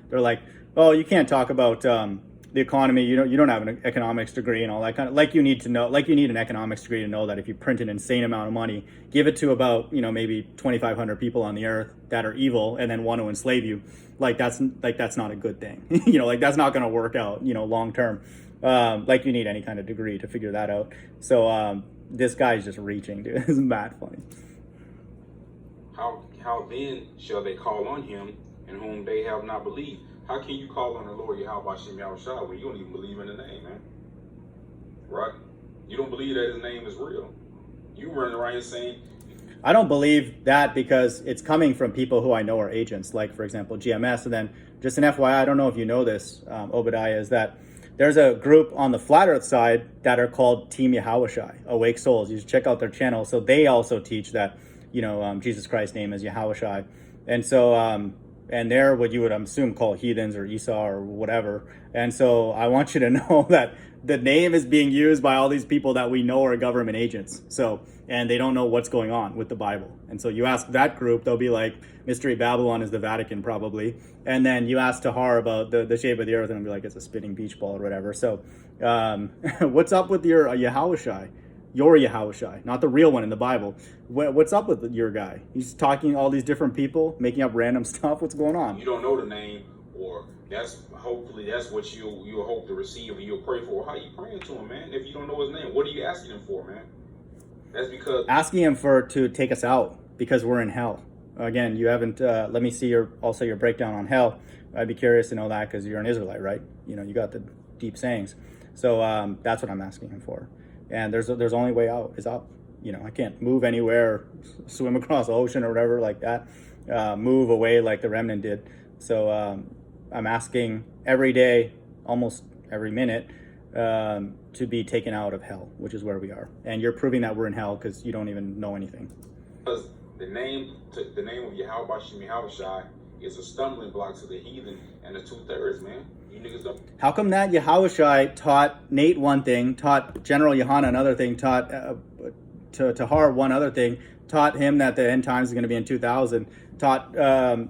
They're like, oh, you can't talk about the economy. You don't have an economics degree and all that kind of, like you need an economics degree to know that if you print an insane amount of money, give it to about, maybe 2,500 people on the earth that are evil and then want to enslave you. That's not a good thing. That's not going to work out, long term. You need any kind of degree to figure that out. So this guy's just reaching, dude. It's mad funny. How then shall they call on him in whom they have not believed? How can you call on the Lord Yahweh Shem Yahushua when you don't even believe in the name, man? Right? You don't believe that his name is real. You running around here saying... I don't believe that because it's coming from people who I know are agents, like, for example, GMS. And then just an FYI, I don't know if you know this, Obadiah, is that there's a group on the Flat Earth side that are called Team Yahushai, Awake Souls. You should check out their channel. So they also teach that, Jesus Christ's name is Yahushai. And so and they're what you would assume call heathens or Esau or whatever. And so I want you to know that the name is being used by all these people that we know are government agents. So, and they don't know what's going on with the Bible. And so you ask that group, they'll be like, Mystery Babylon is the Vatican probably. And then you ask Tahar about the shape of the earth, and they'll be like, it's a spinning beach ball or whatever. So what's up with your Yahushai? Your Yahushai, not the real one in the Bible. What's up with your guy? He's talking to all these different people, making up random stuff. What's going on? You don't know the name, or hopefully that's what you'll hope to receive or you'll pray for. How you praying to him, man? If you don't know his name, what are you asking him for, man? That's because asking him to take us out because we're in hell. Again, you haven't. Let me see your breakdown on hell. I'd be curious to know that because you're an Israelite, right? You know, you got the deep sayings. So that's what I'm asking him for. And there's only way out is up. You know, I can't move anywhere, swim across the ocean or whatever like that, move away like the remnant did. So I'm asking every day, almost every minute, to be taken out of hell, which is where we are. And you're proving that we're in hell because you don't even know anything. Because the name of Yahushai is a stumbling block to the heathen and the 2/3, man. You niggas don't. How come that Yahushai taught Nate one thing, taught General Yohana another thing, taught Tahar one other thing, taught him that the end times is going to be in 2000, taught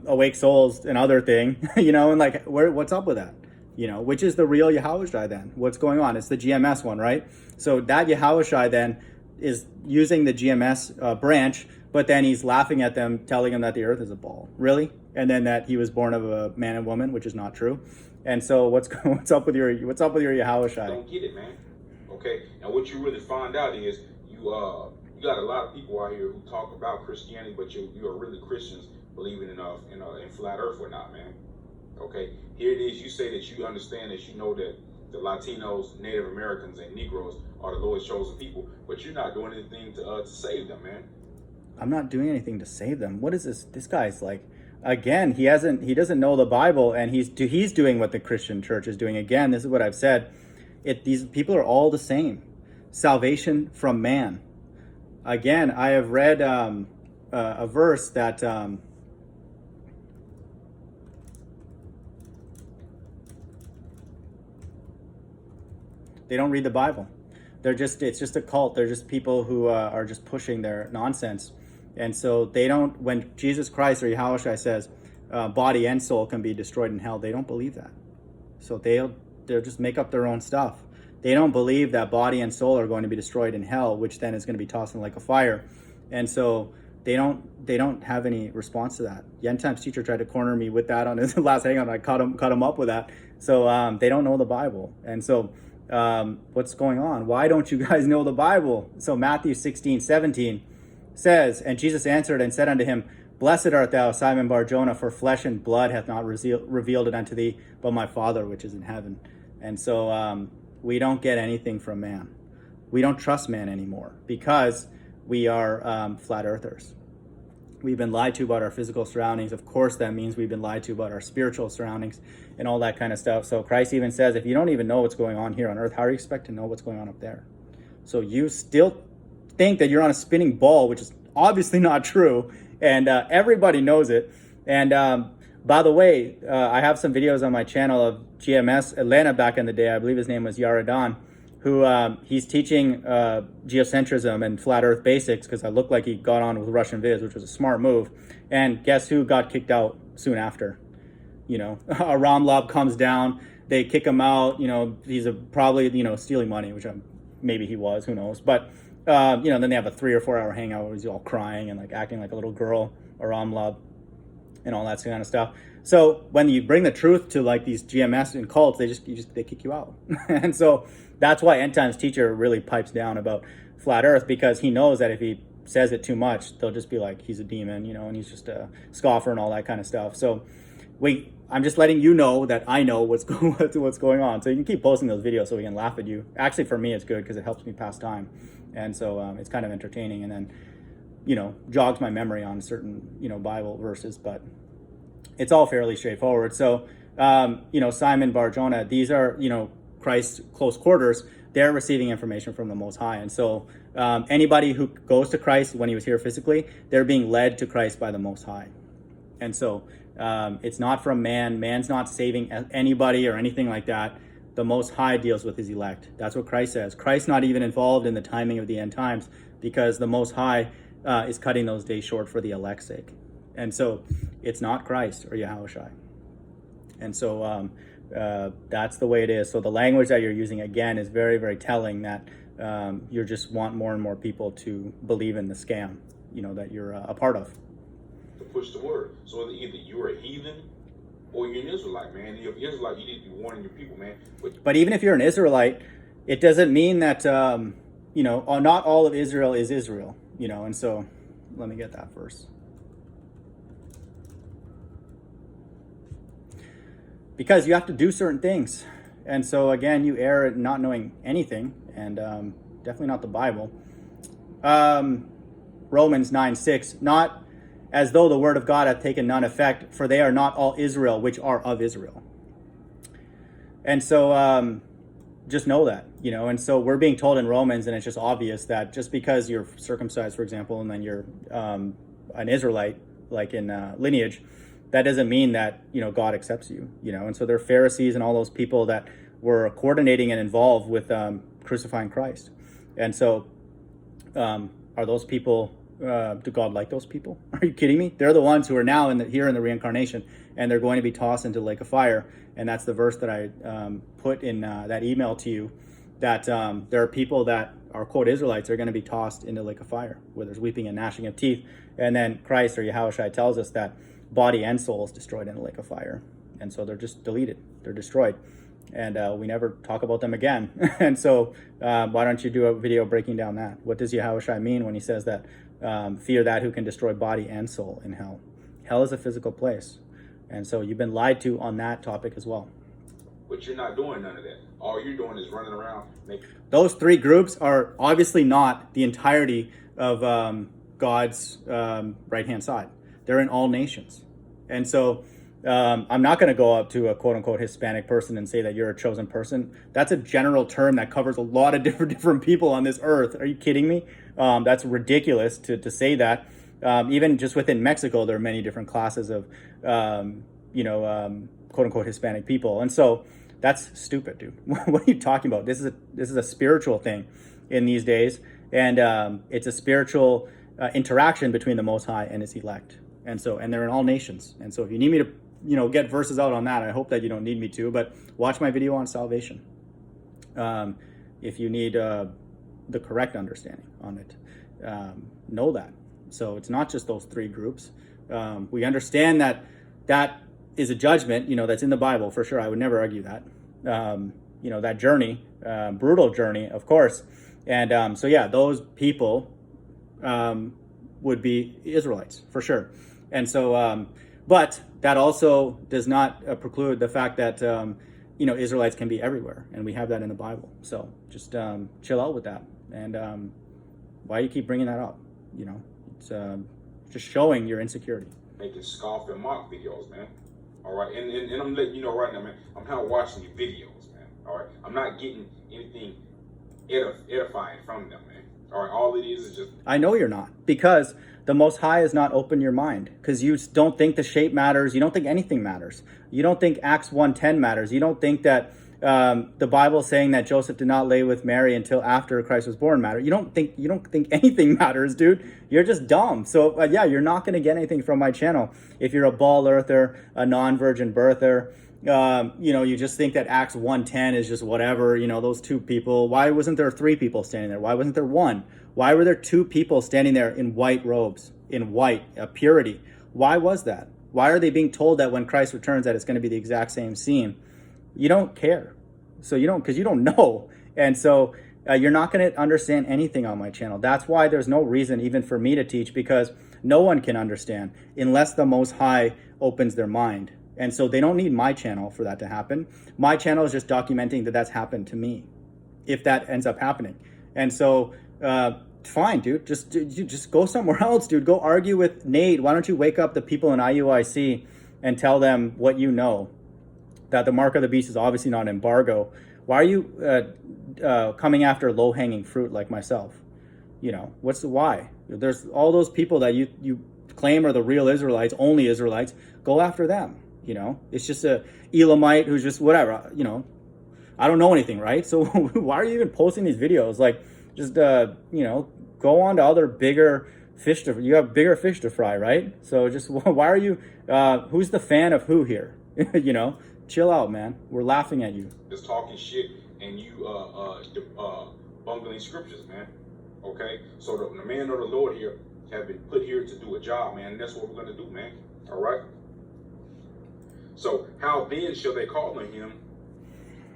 Awake Souls another thing, you know, and like, what's up with that? You know, which is the real Yahushai then? What's going on? It's the GMS one, right? So that Yahushai then is using the GMS branch, but then he's laughing at them, telling them that the earth is a ball. Really? And then that he was born of a man and woman, which is not true. And so what's up with your Yahushai? Don't get it, man. Okay, and what you really find out is you got a lot of people out here who talk about Christianity, but you are really Christians believing in flat Earth or not, man. Okay, here it is. You say that you understand that you know that the Latinos, Native Americans, and Negroes are the Lord's chosen people, but you're not doing anything to save them, man. I'm not doing anything to save them. What is this? This guy's like, again, he doesn't know the Bible, and he's doing what the Christian church is doing. Again, this is what I've said. These people are all the same. Salvation from man. Again, I have read a verse that they don't read the Bible. It's just a cult. They're just people who are just pushing their nonsense. And so they don't, when Jesus Christ or Yahushua says body and soul can be destroyed in hell, they don't believe that. So they'll just make up their own stuff. They don't believe that body and soul are going to be destroyed in hell, which then is going to be tossed in like a fire. And so they don't have any response to that. Yen Times teacher tried to corner me with that on his last hangout. I cut him up with that. So they don't know the Bible. And so what's going on? Why don't you guys know the Bible? So Matthew 16:17 says, and Jesus answered and said unto him, Blessed art thou, Simon Bar-Jonah, for flesh and blood hath not revealed it unto thee, but my Father which is in heaven. And so we don't get anything from man. We don't trust man anymore because we are flat earthers. We've been lied to about our physical surroundings. Of course, that means we've been lied to about our spiritual surroundings and all that kind of stuff. So Christ even says, if you don't even know what's going on here on earth, how do you expect to know what's going on up there? So you still think that you're on a spinning ball, which is obviously not true. And everybody knows it. And by the way, I have some videos on my channel of GMS Atlanta back in the day. I believe his name was Yaradan, who he's teaching geocentrism and flat earth basics because I looked like he got on with Russian Viz, which was a smart move. And guess who got kicked out soon after? You know, Aram Lob comes down, they kick him out. You know, he's probably, stealing money, which maybe he was, who knows. But, then they have a 3 or 4 hour hangout where he's all crying and like acting like a little girl, Aram Lob, and all that kind of stuff. So when you bring the truth to like these GMS and cults, they kick you out. And so that's why End Times teacher really pipes down about flat earth, because he knows that if he says it too much, they'll just be like, he's a demon, and he's just a scoffer and all that kind of stuff. So I'm just letting you know that I know what's going on. So you can keep posting those videos so we can laugh at you. Actually, for me, it's good because it helps me pass time. And so it's kind of entertaining, and then, jogs my memory on certain, Bible verses, but it's all fairly straightforward. So, Simon Bar-Jonah, these are, Christ's close quarters. They're receiving information from the Most High. And so anybody who goes to Christ when he was here physically, they're being led to Christ by the Most High. And so It's not from man. Man's not saving anybody or anything like that. The Most High deals with his elect. That's what Christ says. Christ's not even involved in the timing of the end times, because the Most High is cutting those days short for the elect's sake. And so it's not Christ or Yahushua. And so that's the way it is. So the language that you're using, again, is very, very telling that you just want more and more people to believe in the scam, that you're a part of. To push the word. So either you're a heathen or you're an Israelite, man. If you're an Israelite, you need to be warning your people, man. But even if you're an Israelite, it doesn't mean that, not all of Israel is Israel, and so let me get that verse. Because you have to do certain things. And so, again, you err at not knowing anything, and definitely not the Bible. Romans 9:6, not as though the word of God hath taken none effect, for they are not all Israel which are of Israel. And so just know that, and so we're being told in Romans, and it's just obvious that just because you're circumcised, for example, and then you're an Israelite, like in lineage, that doesn't mean that, God accepts you, and so there are Pharisees and all those people that were coordinating and involved with crucifying Christ. And so are those people, do God like those people? Are you kidding me? They're the ones who are now here in the reincarnation, and they're going to be tossed into the lake of fire. And that's the verse that I put in that email to you, that there are people that are, quote, Israelites, are going to be tossed into the lake of fire, where there's weeping and gnashing of teeth. And then Christ, or Yahushua, tells us that body and soul is destroyed in the lake of fire. And so they're just deleted. They're destroyed. And we never talk about them again. And so why don't you do a video breaking down that? What does Yahushua mean when he says that fear that who can destroy body and soul in hell? Hell is a physical place. And so you've been lied to on that topic as well. But you're not doing none of that. All you're doing is running around. Those three groups are obviously not the entirety of God's right-hand side. They're in all nations. And so I'm not going to go up to a quote-unquote Hispanic person and say that you're a chosen person. That's a general term that covers a lot of different people on this earth. Are you kidding me? That's ridiculous to say that. Even just within Mexico, there are many different classes of, quote-unquote Hispanic people. And so that's stupid, dude. What are you talking about? This is a spiritual thing in these days. And it's a spiritual interaction between the Most High and his elect. And they're in all nations. And so if you need me to, get verses out on that, I hope that you don't need me to, but watch my video on salvation. If you need the correct understanding on it, know that. So it's not just those three groups. We understand that is a judgment, that's in the Bible for sure. I would never argue that. That journey, brutal journey, of course. And those people would be Israelites for sure. And so, but that also does not preclude the fact that, Israelites can be everywhere. And we have that in the Bible. So just chill out with that. And why you keep bringing that up? It's just showing your insecurity. Making scoff and mock videos, man. All right. And I'm letting you know right now, man, I'm not watching your videos, man. All right. I'm not getting anything edifying from them, man. All right. All it is just... I know you're not, because the Most High has not opened your mind, because you don't think the shape matters. You don't think anything matters. You don't think Acts 1:10 matters. You don't think that the Bible saying that Joseph did not lay with Mary until after Christ was born matter. You don't think anything matters, dude. You're just dumb. So you're not going to get anything from my channel if you're a ball earther, a non-virgin birther. You just think that Acts 1:10 is just whatever. Those two people. Why wasn't there three people standing there? Why wasn't there one? Why were there two people standing there in white robes, in white purity? Why was that? Why are they being told that when Christ returns that it's going to be the exact same scene? You don't care. So because you don't know. And so you're not going to understand anything on my channel. That's why there's no reason even for me to teach, because no one can understand unless the Most High opens their mind. And so they don't need my channel for that to happen. My channel is just documenting that that's happened to me, if that ends up happening. And so fine, dude, just go somewhere else, dude. Go argue with Nate. Why don't you wake up the people in IUIC and tell them what you know? That the mark of the beast is obviously not an embargo. Why are you coming after low-hanging fruit like myself? What's the why? There's all those people that you claim are the real Israelites, only Israelites. go after them. It's just a Elamite who's just whatever. I don't know anything, right? So why are you even posting these videos? Like, just go on to other bigger fish you have bigger fish to fry, right? So just why are you? Who's the fan of who here? Chill out, man. We're laughing at you. Just talking shit and you bungling scriptures, man. Okay, so the man of the Lord here have been put here to do a job, man, and that's what we're gonna do, man. All right. So how then shall they call on him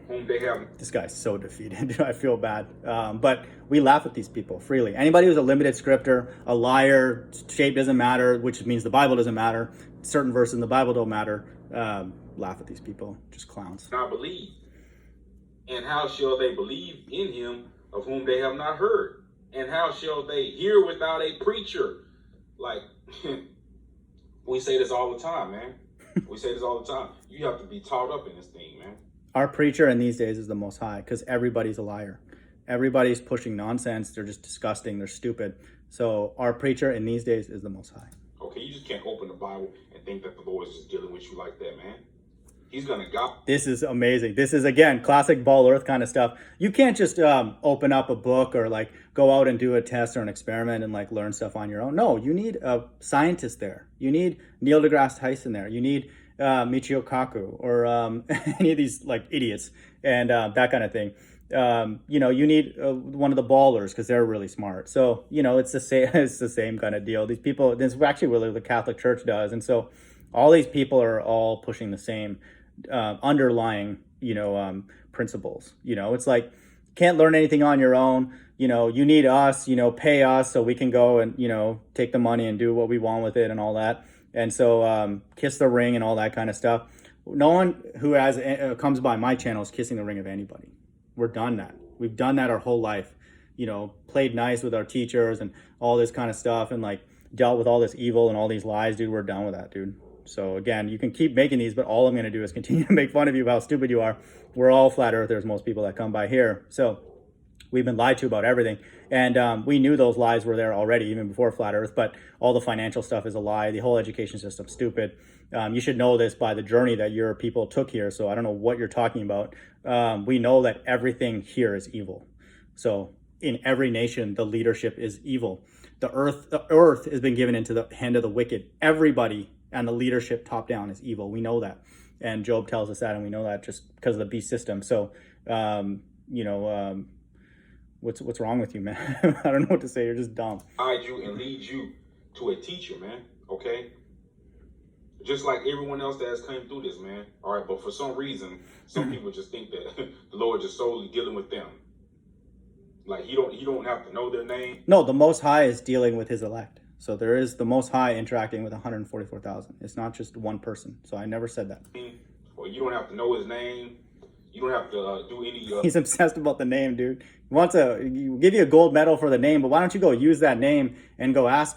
whom they have? This guy's so defeated. I feel bad, but we laugh at these people freely. Anybody who's a limited scripter, a liar, shape doesn't matter, which means the Bible doesn't matter. Certain verses in the Bible don't matter. Laugh at these people, just clowns. Not believe, and how shall they believe in him of whom they have not heard? And how shall they hear without a preacher? Like, we say this all the time, man. We say this all the time. You have to be taught up in this thing, man. Our preacher in these days is the Most High, because everybody's a liar. Everybody's pushing nonsense. They're just disgusting. They're stupid. So our preacher in these days is the Most High. Okay, you just can't open the Bible and think that the Lord is just dealing with you like that, man. He's gonna go. This is amazing. This is, again, classic Ball Earth kind of stuff. You can't just open up a book or like go out and do a test or an experiment and like learn stuff on your own. No, you need a scientist there. You need Neil deGrasse Tyson there. You need Michio Kaku or any of these like idiots and that kind of thing. You need one of the ballers because they're really smart. So, it's the same. It's the same kind of deal. These people. This is actually what the Catholic Church does, and so all these people are all pushing the same underlying, principles. It's like can't learn anything on your own. You need us. Pay us so we can go and take the money and do what we want with it and all that. And so kiss the ring and all that kind of stuff. No one who comes by my channel is kissing the ring of anybody. We're done that. We've done that our whole life. Played nice with our teachers and all this kind of stuff and like dealt with all this evil and all these lies, dude. We're done with that, dude. So again, you can keep making these, but all I'm going to do is continue to make fun of you about how stupid you are. We're all flat earthers, most people that come by here. So we've been lied to about everything. And we knew those lies were there already, even before flat earth, but all the financial stuff is a lie. The whole education system's stupid. You should know this by the journey that your people took here. So I don't know what you're talking about. We know that everything here is evil. So in every nation, the leadership is evil. The earth has been given into the hand of the wicked. Everybody and the leadership top down is evil. We know that. And Job tells us that, and we know that just because of the beast system. So, what's wrong with you, man? I don't know what to say. You're just dumb. Guide you and lead you to a teacher, man. Okay? Just like everyone else that has come through this, man. All right, but for some reason, some people just think that the Lord is solely dealing with them. Like, you don't have to know their name. No, the Most High is dealing with his elect. So there is the Most High interacting with 144,000. It's not just one person. So I never said that. Well, you don't have to know his name. You don't have to do any... He's obsessed about the name, dude. He wants to give you a gold medal for the name, but why don't you go use that name and go ask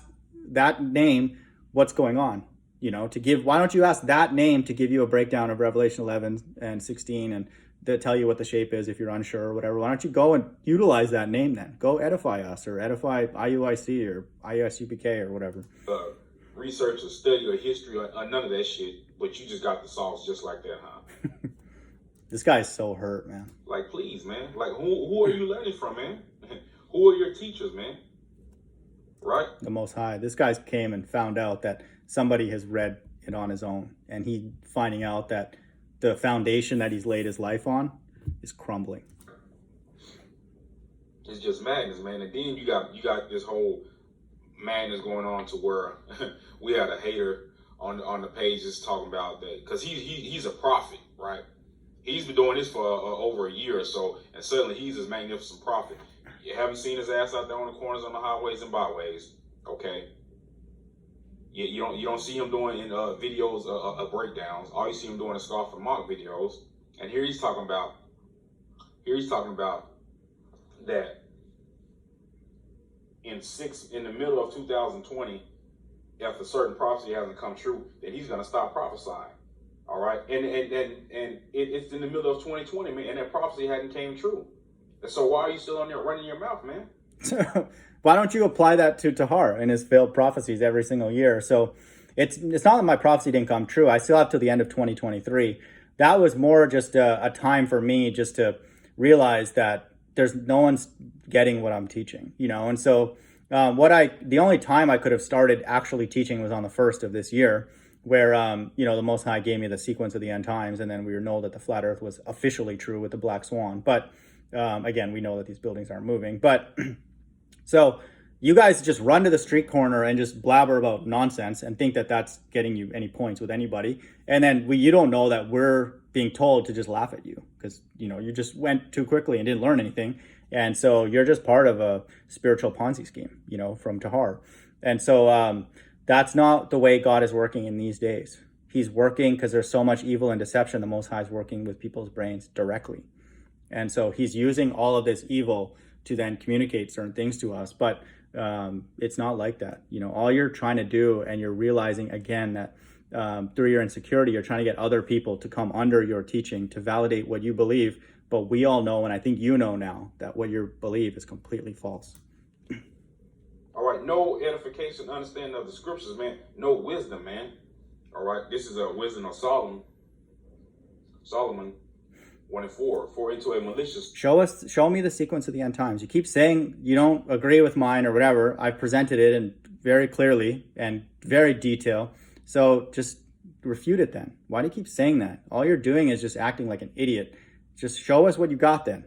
that name what's going on? Why don't you ask that name to give you a breakdown of Revelation 11 and 16 and to tell you what the shape is if you're unsure or whatever. Why don't you go and utilize that name then? Go edify us or edify IUIC or IUSUPK or whatever. Research or study or history or none of that shit, but you just got the sauce just like that, huh? This guy's so hurt, man. Like, please, man. Like, who are you learning from, man? Who are your teachers, man? Right? The Most High. This guy came and found out that somebody has read it on his own, and he finding out that the foundation that he's laid his life on is crumbling. It's just madness, man. And then you got this whole madness going on to where we had a hater on the page just talking about that because he's a prophet, right? He's been doing this for over a year or so, and suddenly he's this magnificent prophet. You haven't seen his ass out there on the corners, on the highways and byways, okay? You don't see him doing in videos breakdowns. All you see him doing is scoff and mock videos. And here he's talking about that in the middle of 2020, if a certain prophecy hasn't come true, then he's gonna stop prophesying. All right, and it's in the middle of 2020, man, and that prophecy hadn't came true. And so why are you still on there running your mouth, man? Why don't you apply that to Tahar and his failed prophecies every single year? So it's not that my prophecy didn't come true. I still have till the end of 2023. That was more just a time for me just to realize that there's no one's getting what I'm teaching, and so the only time I could have started actually teaching was on the 1st of this year, where the Most High gave me the sequence of the end times, and then we know that the flat Earth was officially true with the black swan. But again, we know that these buildings aren't moving. But so you guys just run to the street corner and just blabber about nonsense and think that that's getting you any points with anybody, and then you don't know that we're being told to just laugh at you because you just went too quickly and didn't learn anything. And so you're just part of a spiritual Ponzi scheme, from Tahar. And so that's not the way God is working in these days. He's working because there's so much evil and deception. The Most High is working with people's brains directly. And so he's using all of this evil to then communicate certain things to us. But it's not like that. All you're trying to do, and you're realizing again that through your insecurity, you're trying to get other people to come under your teaching to validate what you believe. But we all know, and I think you know now, that what you believe is completely false. All right, no edification, understanding of the scriptures, man. No wisdom, man. All right, this is a wisdom of Solomon. 1:4. For into a malicious. Show me the sequence of the end times. You keep saying you don't agree with mine or whatever. I've presented it and very clearly and very detailed. So just refute it then. Why do you keep saying that? All you're doing is just acting like an idiot. Just show us what you got then.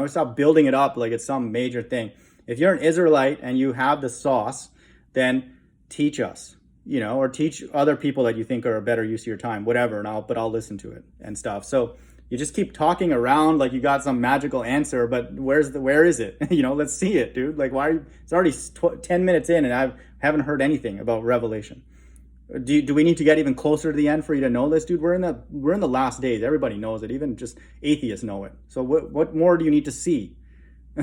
Stop building it up like it's some major thing. If you're an Israelite and you have the sauce, then teach us, or teach other people that you think are a better use of your time, whatever, but I'll listen to it and stuff. So you just keep talking around like you got some magical answer, but where is it? Let's see it, dude. Like, why are you, it's already 10 minutes in and I haven't heard anything about Revelation. Do we need to get even closer to the end for you to know this, dude? We're in the last days. Everybody knows it. Even just atheists know it. So what more do you need to see?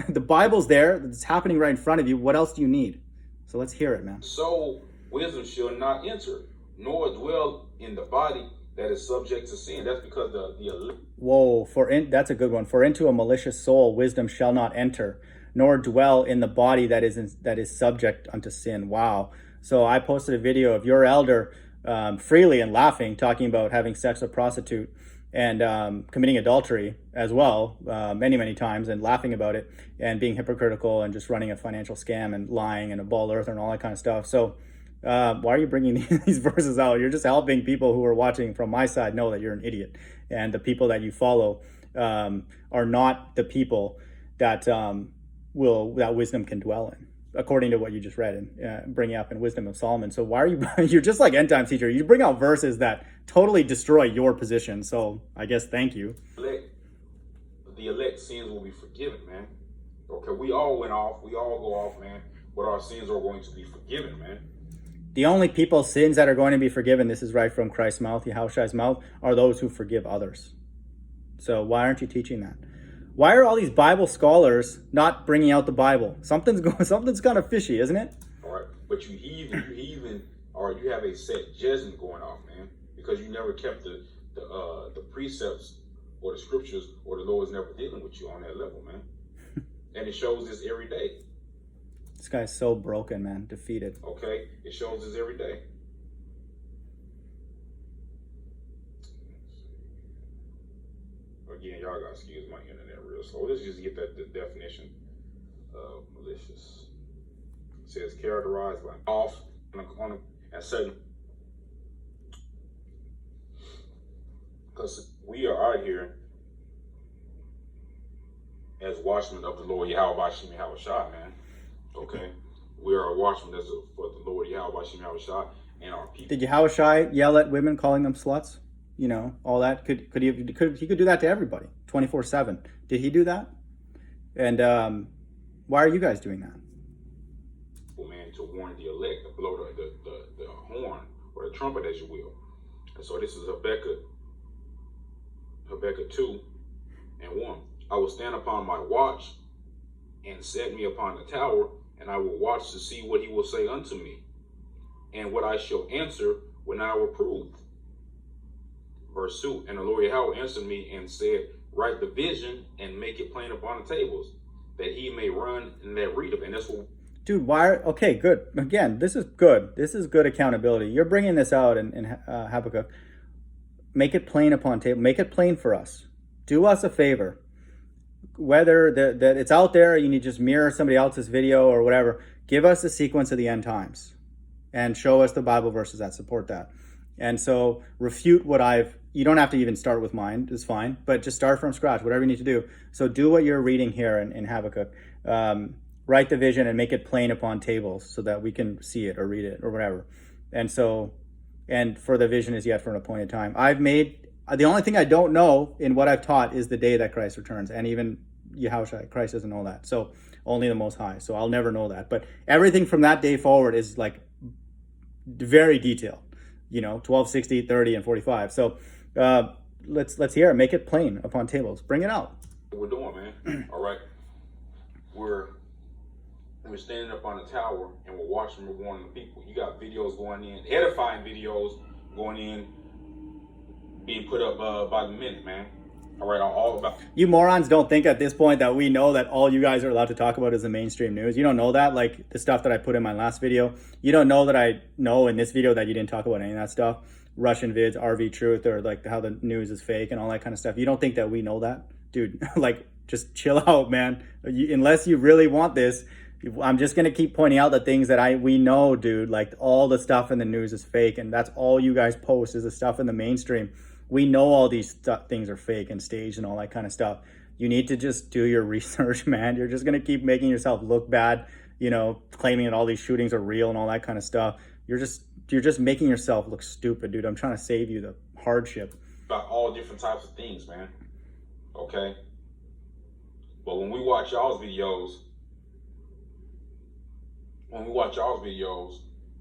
The Bible's there. It's happening right in front of you. What else do you need? So let's hear it, man. So wisdom shall not enter, nor dwell in the body that is subject to sin. That's because the Whoa, that's a good one. For into a malicious soul wisdom shall not enter, nor dwell in the body that is subject unto sin. Wow. So I posted a video of your elder freely and laughing, talking about having sex with a prostitute and committing adultery as well, many, many times, and laughing about it and being hypocritical and just running a financial scam and lying and a bald earther and all that kind of stuff. So why are you bringing these verses out? You're just helping people who are watching from my side know that you're an idiot. And the people that you follow are not the people that that wisdom can dwell in, according to what you just read and bringing up in Wisdom of Solomon. So why are you, you're just like end times teacher. You bring out verses that totally destroy your position. So I guess thank you. The elect sins will be forgiven, man. Okay, we all went off. We all go off, man. But our sins are going to be forgiven, man. The only people's sins that are going to be forgiven, this is right from Christ's mouth, Yahushua's mouth, are those who forgive others. So why aren't you teaching that? Why are all these Bible scholars not bringing out the Bible? Something's kind of fishy, isn't it? All right, but you heathen, or you have a set judgment going off, man, because you never kept the precepts or the scriptures, or the Lord's never dealing with you on that level, man. And it shows this every day. This guy's so broken, man, defeated. Okay, it shows this every day. Again, y'all gotta excuse my internet real slow. Let's just get the definition of malicious. It says characterized by off on a certain, because we are out here as watchmen of the Lord Yahweh Shem Yahushua, man. Okay, we are a watchman for the Lord Yahweh Shem Yahushua and our people. Did Yahushua yell at women, calling them sluts? All that. He could do that to everybody, 24/7. Did he do that? And why are you guys doing that? Man, to warn the elect, to blow the horn or the trumpet, as you will. And so this is Habakkuk 2:1. I will stand upon my watch and set me upon the tower, and I will watch to see what he will say unto me, and what I shall answer when I reprove. Verse 2, and the Lord Yahweh answered me and said, write the vision and make it plain upon the tables, that he may run and that read of it. And that's what. dude, okay, good. Again, this is good. This is good accountability. You're bringing this out in Habakkuk. Make it plain upon table. Make it plain for us. Do us a favor. Whether that it's out there, you need to just mirror somebody else's video or whatever. Give us a sequence of the end times and show us the Bible verses that support that. And so refute what you don't have to even start with mine, it's fine, but just start from scratch, whatever you need to do. So do what you're reading here in Habakkuk. Write the vision and make it plain upon tables so that we can see it or read it or whatever. And for the vision is yet for an appointed time. The only thing I don't know in what I've taught is the day that Christ returns. And even Yahushua, Christ doesn't know that. So only the Most High. So I'll never know that. But everything from that day forward is like very detailed, 12, 60, 30, and 45. So let's hear it. Make it plain upon tables. Bring it out. What we're doing, man. All right. We're standing up on the tower and we're watching, we're warning the people. You got videos going in, edifying videos going in, being put up by the minute, man. All right, all about. You morons don't think at this point that we know that all you guys are allowed to talk about is the mainstream news. You don't know that, like the stuff that I put in my last video. You don't know that I know in this video that you didn't talk about any of that stuff. Russian vids, RV truth, or like how the news is fake and all that kind of stuff. You don't think that we know that? Dude, like just chill out, man. Unless you really want this, I'm just going to keep pointing out the things that we know, dude. Like all the stuff in the news is fake, and that's all you guys post is the stuff in the mainstream. We know all these things are fake and staged and all that kind of stuff. You need to just do your research, man. You're just going to keep making yourself look bad, claiming that all these shootings are real and all that kind of stuff. You're just making yourself look stupid, dude. I'm trying to save you the hardship. About all different types of things, man. Okay? But when we watch y'all's videos,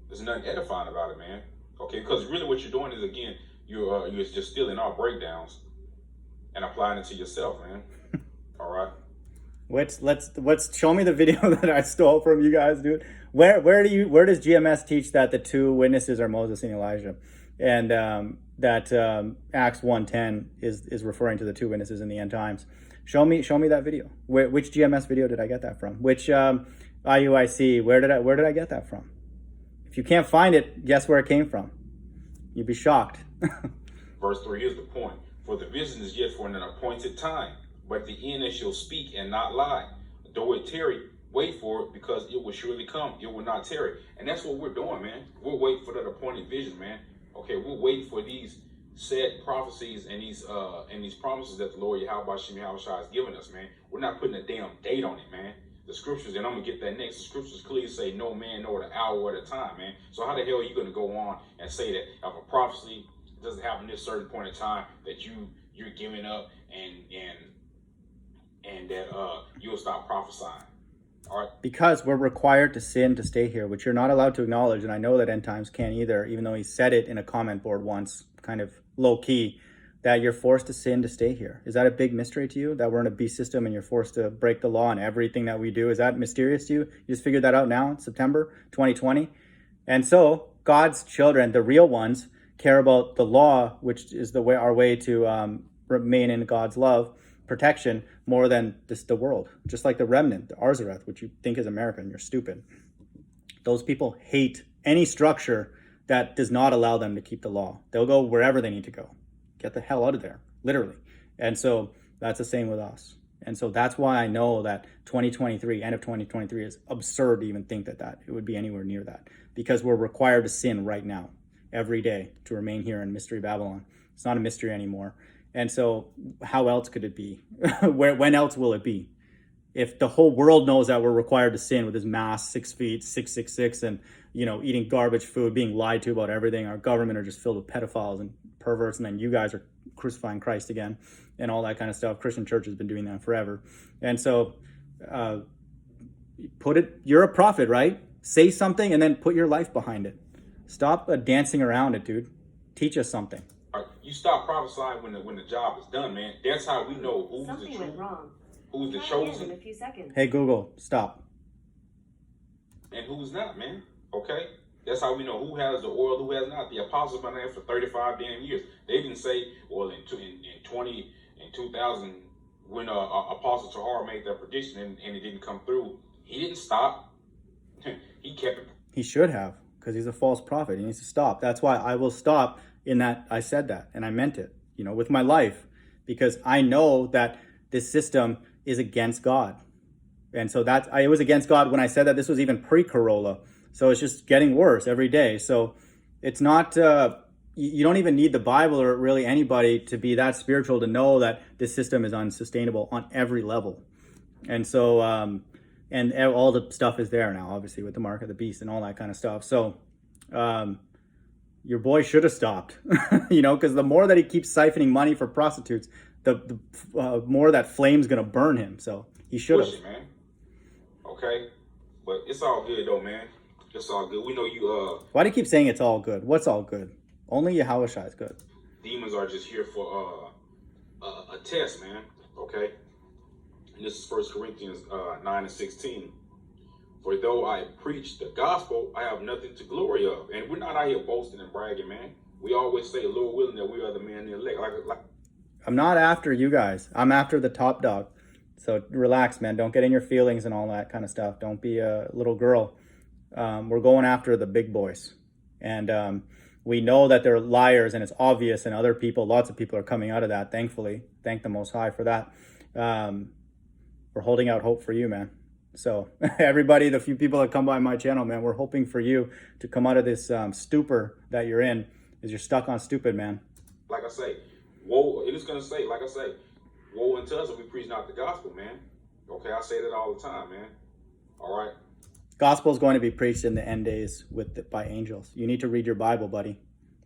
there's nothing edifying about it, man. Okay? Because really what you're doing is, again, you're just stealing our breakdowns and applying it to yourself, man. All right? Let's show me the video that I stole from you guys, dude. Where does GMS teach that the two witnesses are Moses and Elijah, and that Acts 1:10 is referring to the two witnesses in the end times? Show me that video. Which GMS video did I get that from? Which IUIC? Where did I get that from? If you can't find it, guess where it came from. You'd be shocked. Verse 3 is the point. For the vision is yet for an appointed time, but at the end it shall speak and not lie. Though it tarry, wait for it, because it will surely come. It will not tarry. And that's what we're doing, man. We're waiting for that appointed vision, man. Okay, we're waiting for these said prophecies and these promises that the Lord Yahweh has given us, man. We're not putting a damn date on it, man. The scriptures, and I'm gonna get that next. The scriptures clearly say no man know the hour or the time, man. So how the hell are you gonna go on and say that if a prophecy doesn't happen at this certain point in time that you're giving up and that you'll stop prophesying? All right. Because we're required to sin to stay here, which you're not allowed to acknowledge, and I know that End Times can't either, even though he said it in a comment board once, kind of low key, that you're forced to sin to stay here. Is that a big mystery to you, that we're in a beast system and you're forced to break the law in everything that we do? Is that mysterious to you? You just figured that out now, September 2020? And so God's children, the real ones, care about the law, which is our way to remain in God's love, protection, more than the world. Just like the remnant, the Arzareth, which you think is America, and you're stupid. Those people hate any structure that does not allow them to keep the law. They'll go wherever they need to go. Get the hell out of there, literally. And so that's the same with us. And so that's why I know that 2023, end of 2023, is absurd to even think that it would be anywhere near that, because we're required to sin right now, every day, to remain here in Mystery Babylon. It's not a mystery anymore. And so how else could it be? When else will it be? If the whole world knows that we're required to sin with this mass 6 feet, 666, and eating garbage food, being lied to about everything, our government are just filled with pedophiles and perverts, and then you guys are crucifying Christ again and all that kind of stuff. Christian church has been doing that forever. And so you're a prophet, right? Say something and then put your life behind it. Stop dancing around it, dude. Teach us something. All right, you stop prophesying when the job is done, man. That's how we know who's Something the truth, went wrong. who's the Try again chosen, in a few seconds. Hey, Google, stop. and who's not, man. Okay? That's how we know who has the oil, who has not. The apostles been there for 35 damn years. They didn't say, well, in 2000, when Apostle Tahar made that prediction and it didn't come through, he didn't stop. He kept it. He should have, because he's a false prophet. He needs to stop. That's why I will stop in that I said that, and I meant it, with my life, because I know that this system is against God. And so it was against God when I said that. This was even pre-Corolla. So it's just getting worse every day. So it's not, you don't even need the Bible or really anybody to be that spiritual to know that this system is unsustainable on every level. And so, and all the stuff is there now, obviously, with the mark of the beast and all that kind of stuff. So your boy should have stopped, because the more that he keeps siphoning money for prostitutes, the more that flame's going to burn him. So he should have. Man. Okay? But it's all good, though, man. It's all good. We know you... Why do you keep saying it's all good? What's all good? Only Yahushua is good. Demons are just here for a test, man. Okay? And this is 1 Corinthians 9:16. For though I preach the gospel, I have nothing to glory of. And we're not out here boasting and bragging, man. We always say, Lord willing, that we are the man in the elect. Like I'm not after you guys. I'm after the top dog. So relax, man. Don't get in your feelings and all that kind of stuff. Don't be a little girl. We're going after the big boys. And we know that they're liars, and it's obvious, and lots of people are coming out of that, thankfully. Thank the Most High for that. We're holding out hope for you, man. So everybody, the few people that come by my channel, man, we're hoping for you to come out of this stupor that you're in, because you're stuck on stupid, man. Like I say, woe, it is going to say, like I say, woe unto us if we preach not the gospel, man. Okay, I say that all the time, man. All right? Gospel is going to be preached in the end days by angels. You need to read your Bible, buddy.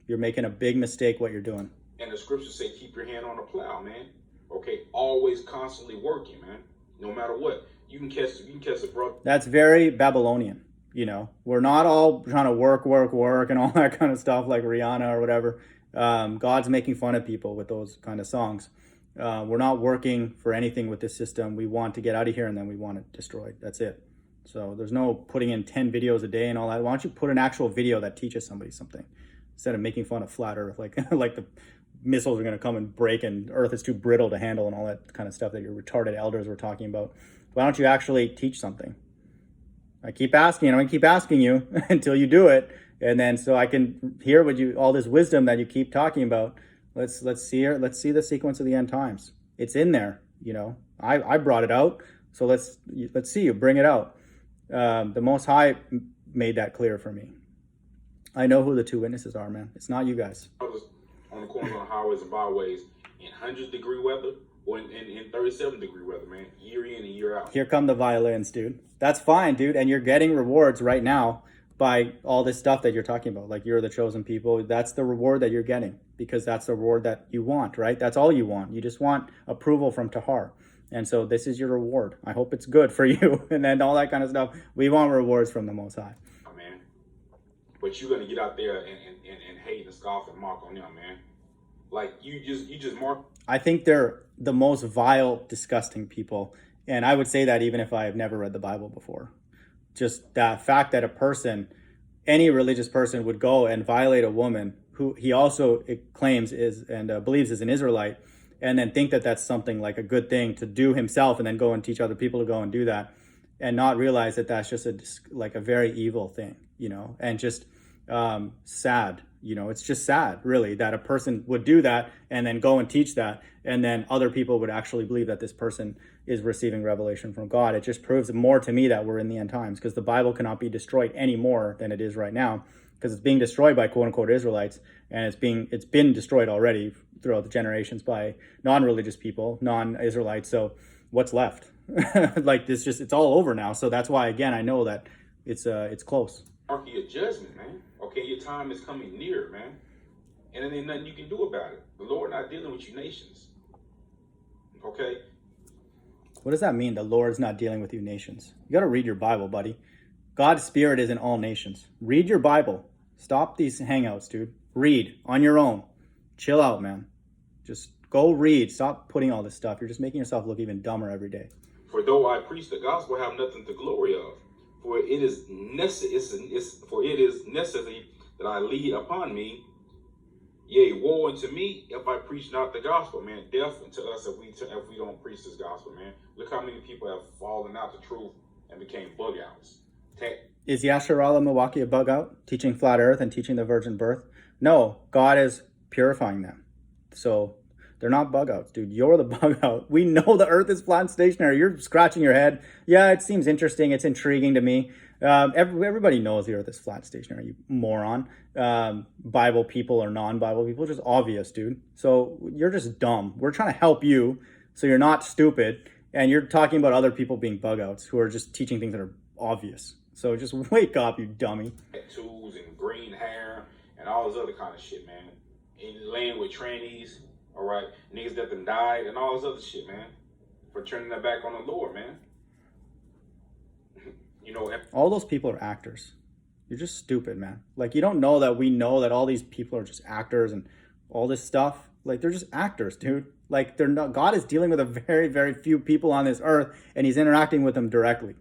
You're making a big mistake what you're doing. And the scriptures say, keep your hand on the plow, man. Okay, always constantly working, man. No matter what. You can catch a brother. That's very Babylonian, We're not all trying to work and all that kind of stuff like Rihanna or whatever. God's making fun of people with those kind of songs. We're not working for anything with this system. We want to get out of here, and then we want it destroyed. That's it. So there's no putting in 10 videos a day and all that. Why don't you put an actual video that teaches somebody something instead of making fun of flat Earth, like the missiles are going to come and break and Earth is too brittle to handle and all that kind of stuff that your retarded elders were talking about. Why don't you actually teach something? I keep asking you until you do it, and then so I can hear all this wisdom that you keep talking about. Let's see the sequence of the end times. It's in there, I brought it out, so let's see you bring it out. The Most High made that clear for me. I know who the two witnesses are, man. It's not you guys. On the corners, on the highways and byways, in 100-degree weather or in 37-degree weather, man, year in and year out. Here come the violins, dude. That's fine, dude. And you're getting rewards right now by all this stuff that you're talking about. Like, you're the chosen people. That's the reward that you're getting, because that's the reward that you want, right? That's all you want. You just want approval from Tahar. And so this is your reward. I hope it's good for you. And then all that kind of stuff. We want rewards from the Most High. Oh, man. But you're going to get out there and hate and scoff and mock on them, man. Like, you just mark. I think they're the most vile, disgusting people. And I would say that even if I have never read the Bible before. Just that fact that a person, any religious person, would go and violate a woman who he also claims is and believes is an Israelite, and then think that that's something like a good thing to do himself, and then go and teach other people to go and do that, and not realize that that's just a very evil thing, and just sad. It's just sad, really, that a person would do that and then go and teach that, and then other people would actually believe that this person is receiving revelation from God. It just proves more to me that we're in the end times, because the Bible cannot be destroyed any more than it is right now, because it's being destroyed by quote unquote Israelites, and it's been destroyed already throughout the generations by non-religious people, non-Israelites. So what's left? Like, it's all over now. So that's why, again, I know that it's close. Your judgment, man. Okay, your time is coming near, man. And there ain't nothing you can do about it. The Lord not dealing with you nations. Okay? What does that mean, the Lord's not dealing with you nations? You got to read your Bible, buddy. God's spirit is in all nations. Read your Bible. Stop these hangouts, dude. Read on your own. Chill out, man. Just go read. Stop putting all this stuff. You're just making yourself look even dumber every day. For though I preach the gospel, I have nothing to glory of. For it is necessary that I lead upon me. Yea, woe unto me if I preach not the gospel, man. Death unto us if we don't preach this gospel, man. Look how many people have fallen out the truth and became bug outs. Is Yasharala Milwaukee a bug out, teaching flat earth and teaching the virgin birth? No, God is purifying them. So they're not bug outs, dude. You're the bug out. We know the earth is flat and stationary. You're scratching your head. Yeah, it seems interesting. It's intriguing to me. Everybody knows the earth is flat and stationary, you moron. Bible people or non-Bible people, just obvious, dude. So you're just dumb. We're trying to help you so you're not stupid. And you're talking about other people being bug outs who are just teaching things that are obvious. So just wake up, you dummy. Tattoos and green hair and all this other kind of shit, man. And laying with trannies, all right, niggas that done died and all this other shit, man. For turning their back on the Lord, man. You know, all those people are actors. You're just stupid, man. Like, you don't know that we know that all these people are just actors and all this stuff. Like, they're just actors, dude. Like, they're not. God is dealing with a very, very few people on this earth, and he's interacting with them directly.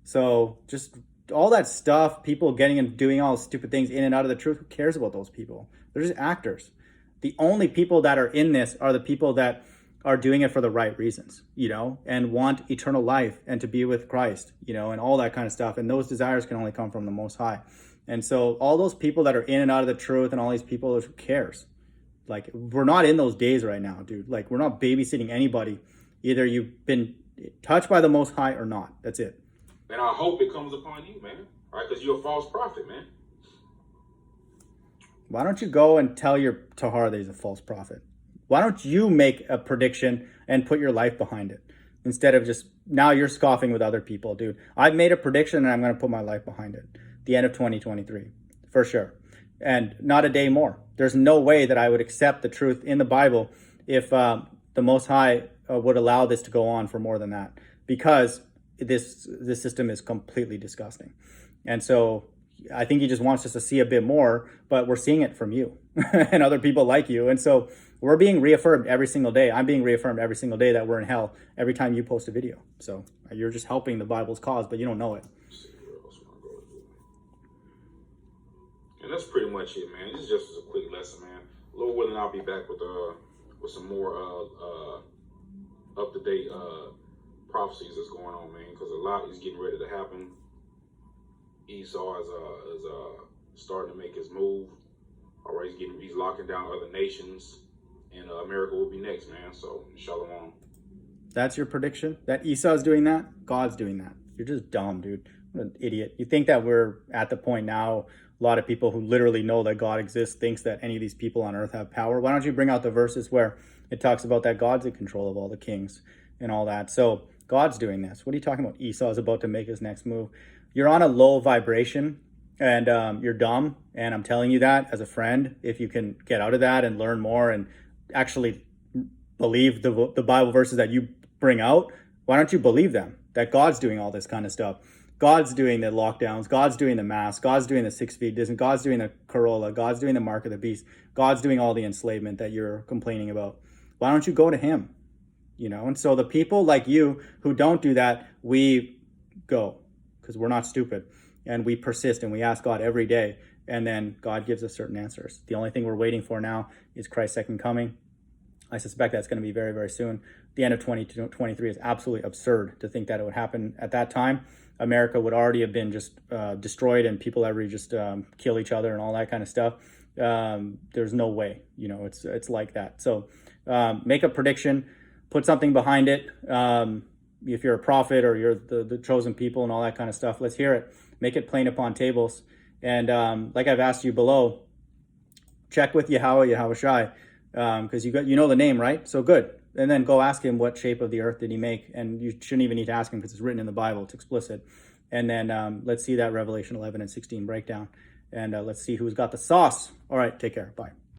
So just all that stuff, people getting and doing all stupid things in and out of the truth, who cares about those people? They're just actors. The only people that are in this are the people that are doing it for the right reasons, you know, and want eternal life and to be with Christ, you know, and all that kind of stuff. And those desires can only come from the Most High. And so all those people that are in and out of the truth and all these people, who cares? Like, we're not in those days right now, dude. Like, we're not babysitting anybody. Either you've been touched by the Most High or not. That's it. And I hope it comes upon you, man. All right, because you're a false prophet, man. Why don't you go and tell your Tahar that he's a false prophet? Why don't you make a prediction and put your life behind it instead of just, now you're scoffing with other people, dude. I've made a prediction and I'm going to put my life behind it. The end of 2023, for sure. And not a day more. There's no way that I would accept the truth in the Bible if the Most High would allow this to go on for more than that, because this system is completely disgusting. And so I think he just wants us to see a bit more, but we're seeing it from you and other people like you. And so we're being reaffirmed every single day. I'm being reaffirmed every single day that we're in hell every time you post a video. So you're just helping the Bible's cause, but you don't know it. And that's pretty much it, man. This is just a quick lesson, man. Lord willing, I'll be back with some more up-to-date prophecies that's going on, man, because a lot is getting ready to happen. Esau is starting to make his move. All right, he's locking down other nations, and America will be next, man. So shalom. That's your prediction? That Esau's doing that? God's doing that. You're just dumb, dude. What an idiot. You think that we're at the point now, a lot of people who literally know that God exists thinks that any of these people on earth have power. Why don't you bring out the verses where it talks about that God's in control of all the kings and all that? So God's doing this. What are you talking about? Esau is about to make his next move. You're on a low vibration and you're dumb. And I'm telling you that as a friend. If you can get out of that and learn more and actually believe the Bible verses that you bring out, why don't you believe them? That God's doing all this kind of stuff. God's doing the lockdowns. God's doing the masks. God's doing the 6 feet distance. God's doing the Corolla. God's doing the mark of the beast. God's doing all the enslavement that you're complaining about. Why don't you go to him? You know, and so the people like you who don't do that, we go because we're not stupid and we persist and we ask God every day. And then God gives us certain answers. The only thing we're waiting for now is Christ's second coming. I suspect that's going to be very, very soon. The end of 2023 is absolutely absurd to think that it would happen at that time. America would already have been just destroyed and people every just kill each other and all that kind of stuff. There's no way, you know, it's like that. So make a prediction, put something behind it. If you're a prophet or you're the chosen people and all that kind of stuff, let's hear it. Make it plain upon tables. And like I've asked you below, check with Yahweh Shai, because you know the name, right? So good. And then go ask him what shape of the earth did he make. And you shouldn't even need to ask him because it's written in the Bible. It's explicit. And then let's see that Revelation 11 and 16 breakdown. And let's see who's got the sauce. All right, take care. Bye.